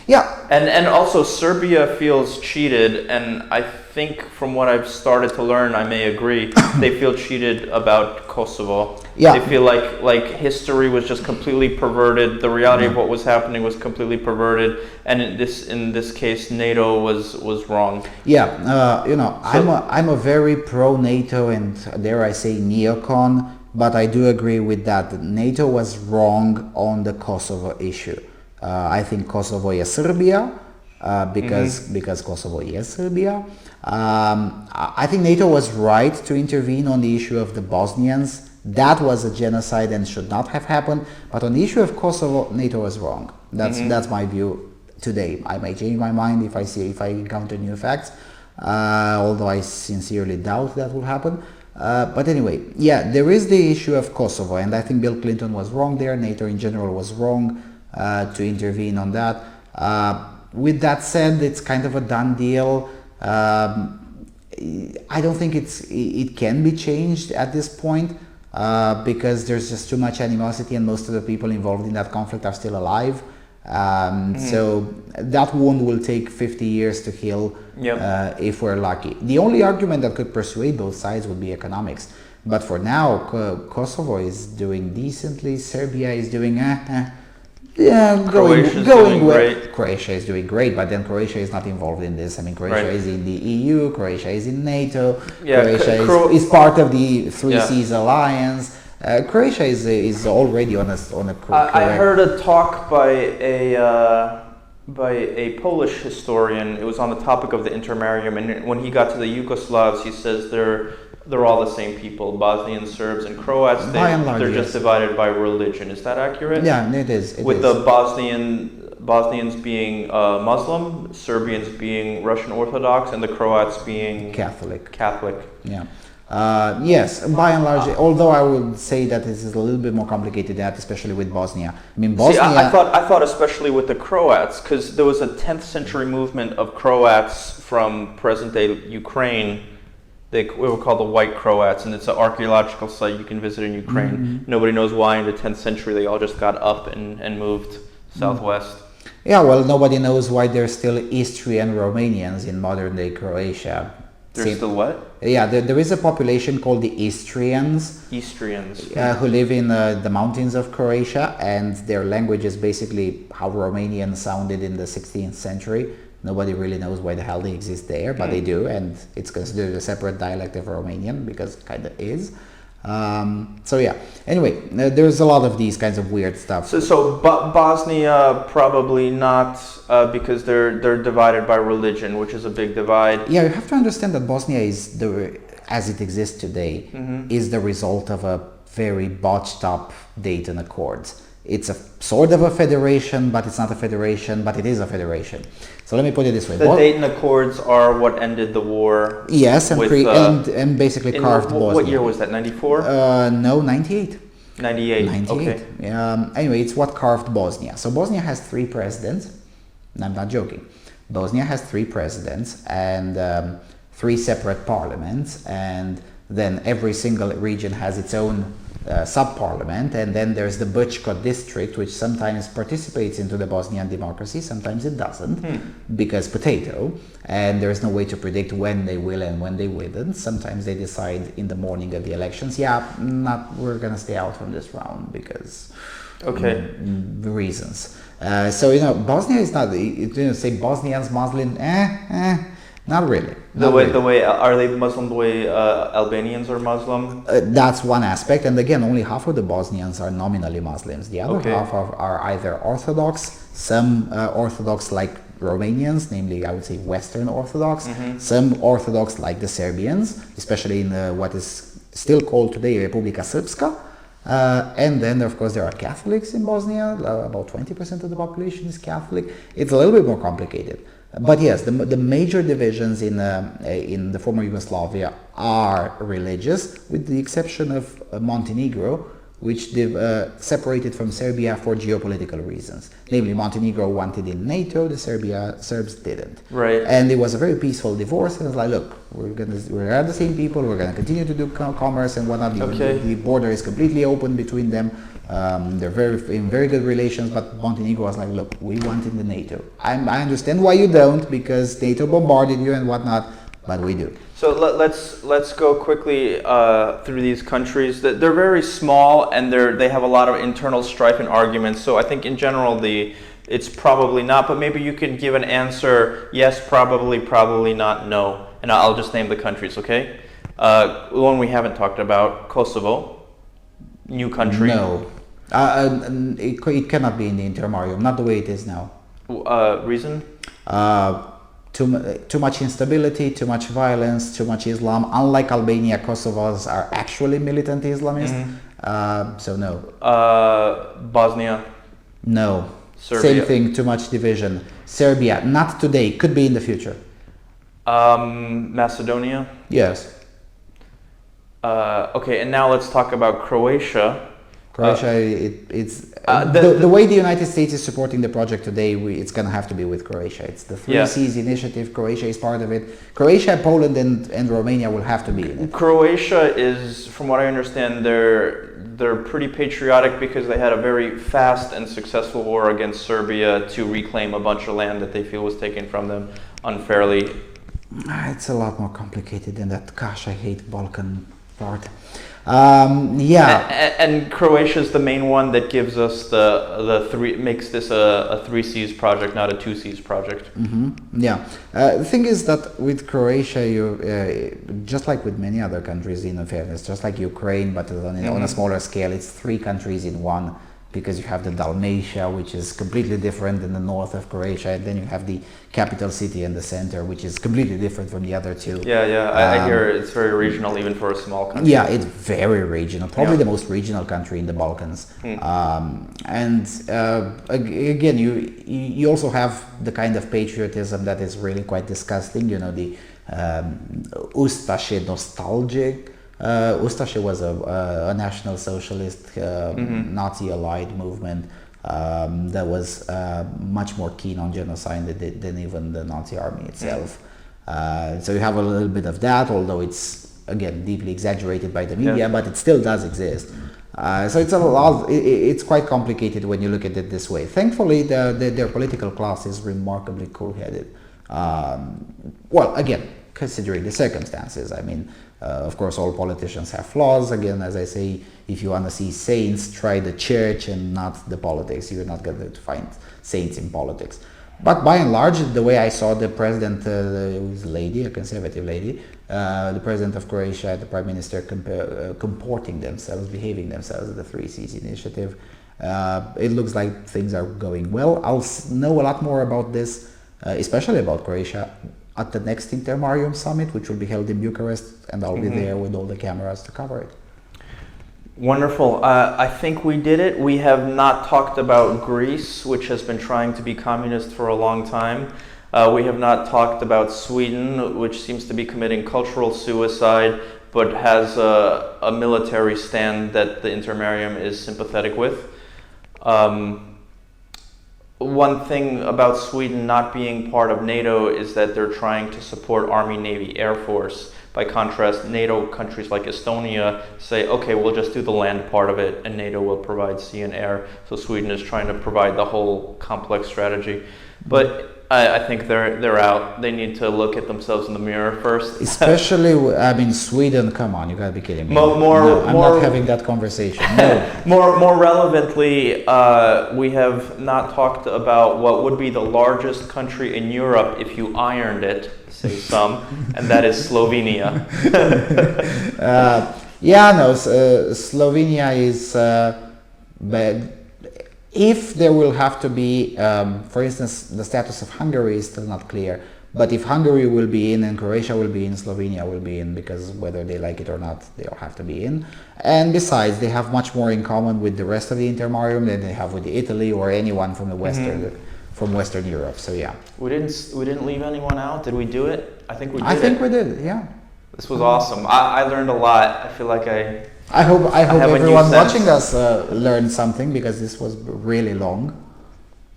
Yeah, and also Serbia feels cheated, and I think from what I've started to learn, I may agree, they feel cheated about Kosovo. Yeah. They feel like history was just completely perverted. The reality of what was happening was completely perverted, and in this case, NATO was wrong. Yeah, I'm a very pro NATO and dare I say neocon, but I do agree with that. NATO was wrong on the Kosovo issue. I think Kosovo is Serbia because Kosovo is Serbia. I think NATO was right to intervene on the issue of the Bosnians. That was a genocide and should not have happened. But on the issue of Kosovo, NATO was wrong. That's my view today. I may change my mind if I encounter new facts, although I sincerely doubt that will happen. But anyway, yeah, there is the issue of Kosovo, and I think Bill Clinton was wrong there. NATO in general was wrong to intervene on that. With that said, it's kind of a done deal. I don't think it can be changed at this point because there's just too much animosity, and most of the people involved in that conflict are still alive. So that wound will take 50 years to heal if we're lucky. The only argument that could persuade both sides would be economics. But for now, Kosovo is doing decently. Serbia is doing going well. Great. Croatia is doing great, but then Croatia is not involved in this. I mean, Croatia is in the EU, Croatia is in NATO, Croatia is part of the Three Seas Alliance. Croatia is already on a correct. I heard a talk by a Polish historian. It was on the topic of the Intermarium, and when he got to the Yugoslavs, he says they're all the same people, Bosnians, Serbs, and Croats. They're just divided by religion. Is that accurate? Yeah, it is. With the Bosnians being Muslim, Serbians being Russian Orthodox, and the Croats being Catholic. Yeah. Yes, by and large, although I would say that this is a little bit more complicated than that, especially with Bosnia. I mean, Bosnia... See, I thought especially with the Croats, because there was a 10th century movement of Croats from present-day Ukraine. They were called the White Croats, and it's an archaeological site you can visit in Ukraine. Nobody knows why in the 10th century they all just got up and moved southwest. Yeah, well, nobody knows why there's still Istrian Romanians in modern-day Croatia. There's still what? Yeah, there is a population called the Istrians. Who live in the mountains of Croatia, and their language is basically how Romanian sounded in the 16th century. Nobody really knows why the hell they exist there, but they do, and it's considered a separate dialect of Romanian because it kind of is. So yeah, anyway, there's a lot of these kinds of weird stuff. So Bosnia probably not because they're divided by religion, which is a big divide. Yeah, you have to understand that Bosnia is as it exists today is the result of a very botched up Dayton Accords. It's a sort of a federation, but it's not a federation, but it is a federation. So let me put it this way. The Dayton Accords are what ended the war. Yes, and basically carved Bosnia. What year was that, 94? No, 98. 98, okay. Anyway, it's what carved Bosnia. So Bosnia has 3 presidents. I'm not joking. Bosnia has 3 presidents and 3 separate parliaments, and then every single region has its own sub-parliament, and then there's the Bečko district, which sometimes participates into the Bosnian democracy, sometimes it doesn't, because potato, and there's no way to predict when they will and when they wouldn't. Sometimes they decide in the morning of the elections, we're gonna stay out from this round because reasons. So Bosnia is not, say Bosnians Muslim, not really. The way are they Muslim the way Albanians are Muslim? That's one aspect, and again, only half of the Bosnians are nominally Muslims. The other half are either Orthodox, some Orthodox like Romanians, namely I would say Western Orthodox, some Orthodox like the Serbians, especially in what is still called today Republika Srpska. And then, of course, there are Catholics in Bosnia. About 20% of the population is Catholic. It's a little bit more complicated. But yes, the major divisions in the former Yugoslavia are religious, with the exception of Montenegro, which separated from Serbia for geopolitical reasons. Namely, Montenegro wanted in NATO, the Serbs didn't. Right. And it was a very peaceful divorce, and it's like, look, we're the same people, we're gonna continue to do commerce and whatnot. The border is completely open between them. They're in very good relations, but Montenegro was like, look, we want in the NATO. I understand why you don't, because NATO bombarded you and whatnot, but we do. So let's go quickly through these countries. They're very small, and they have a lot of internal strife and arguments. So I think in general it's probably not, but maybe you can give an answer: yes, probably, probably not, no, and I'll just name the countries. Okay. One we haven't talked about: Kosovo, new country. No, it cannot be in the Intermarium, not the way it is now. Reason? Too much instability, too much violence, too much Islam. Unlike Albania, Kosovars are actually militant Islamists. So no. Bosnia? No. Serbia? Same thing, too much division. Serbia, not today, could be in the future. Macedonia? Yes. Okay, and now let's talk about Croatia. Croatia, the way the United States is supporting the project today, it's going to have to be with Croatia. It's the Three Seas initiative. Croatia is part of it. Croatia, Poland, and Romania will have to be in it. Croatia is, from what I understand, they're pretty patriotic because they had a very fast and successful war against Serbia to reclaim a bunch of land that they feel was taken from them unfairly. It's a lot more complicated than that. Gosh, I hate Balkan part. And Croatia is the main one that gives us makes this a 3 Cs project, not a 2 Cs project. The thing is that with Croatia, just like with many other countries, in fairness, just like Ukraine, but on a smaller scale, it's 3 countries in one, because you have the Dalmatia, which is completely different than the north of Croatia, and then you have the capital city in the center, which is completely different from the other two. I hear it's very regional even for a small country. Yeah, it's very regional, probably the most regional country in the Balkans. Again, you also have the kind of patriotism that is really quite disgusting, the Ustaše nostalgic. Ustaše was a National Socialist, Nazi-allied movement that was much more keen on genocide than even the Nazi army itself. So you have a little bit of that, although it's, again, deeply exaggerated by the media, but it still does exist. So it's quite complicated when you look at it this way. Thankfully, their political class is remarkably cool-headed. Well, again, considering the circumstances. I mean, of course, all politicians have flaws. Again, as I say, if you want to see saints, try the church and not the politics. You're not going to find saints in politics. But by and large, the way I saw the president, who's a lady, a conservative lady, the president of Croatia, the prime minister, comporting themselves, behaving themselves, the 3 Cs initiative, it looks like things are going well. I'll know a lot more about this, especially about Croatia, at the next Intermarium summit, which will be held in Bucharest, and I'll be there with all the cameras to cover it. Wonderful. I think we did it. We have not talked about Greece, which has been trying to be communist for a long time. We have not talked about Sweden, which seems to be committing cultural suicide, but has a military stand that the Intermarium is sympathetic with. One thing about Sweden not being part of NATO is that they're trying to support Army, Navy, Air Force, By contrast, NATO countries like Estonia say, okay, we'll just do the land part of it and NATO will provide sea and air. So Sweden is trying to provide the whole complex strategy. But I think they're out. They need to look at themselves in the mirror first. Especially, I mean, Sweden. Come on, you gotta be kidding me. I'm not having that conversation. No. More relevantly, we have not talked about what would be the largest country in Europe if you ironed it, say some, and that is Slovenia. Slovenia is bad. If there will have to be, for instance, the status of Hungary is still not clear, but if Hungary will be in and Croatia will be in, Slovenia will be in, because whether they like it or not, they all have to be in. And besides, they have much more in common with the rest of the Intermarium than they have with Italy or anyone from the from Western Europe. So yeah. We didn't leave anyone out. Did we do it? I think we did. I think we did. Yeah. This was awesome. I learned a lot. I feel like I hope everyone watching us learned something, because this was really long.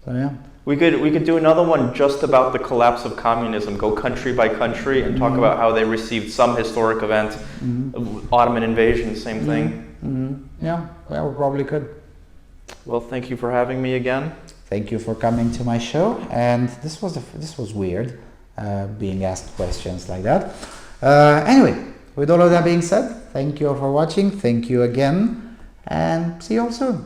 So yeah. We could do another one just about the collapse of communism. Go country by country and talk about how they received some historic event. Ottoman invasion, same thing. Yeah, well, we probably could. Well, thank you for having me again. Thank you for coming to my show. And this was weird, being asked questions like that. Anyway. With all of that being said, thank you all for watching, thank you again, and see you all soon.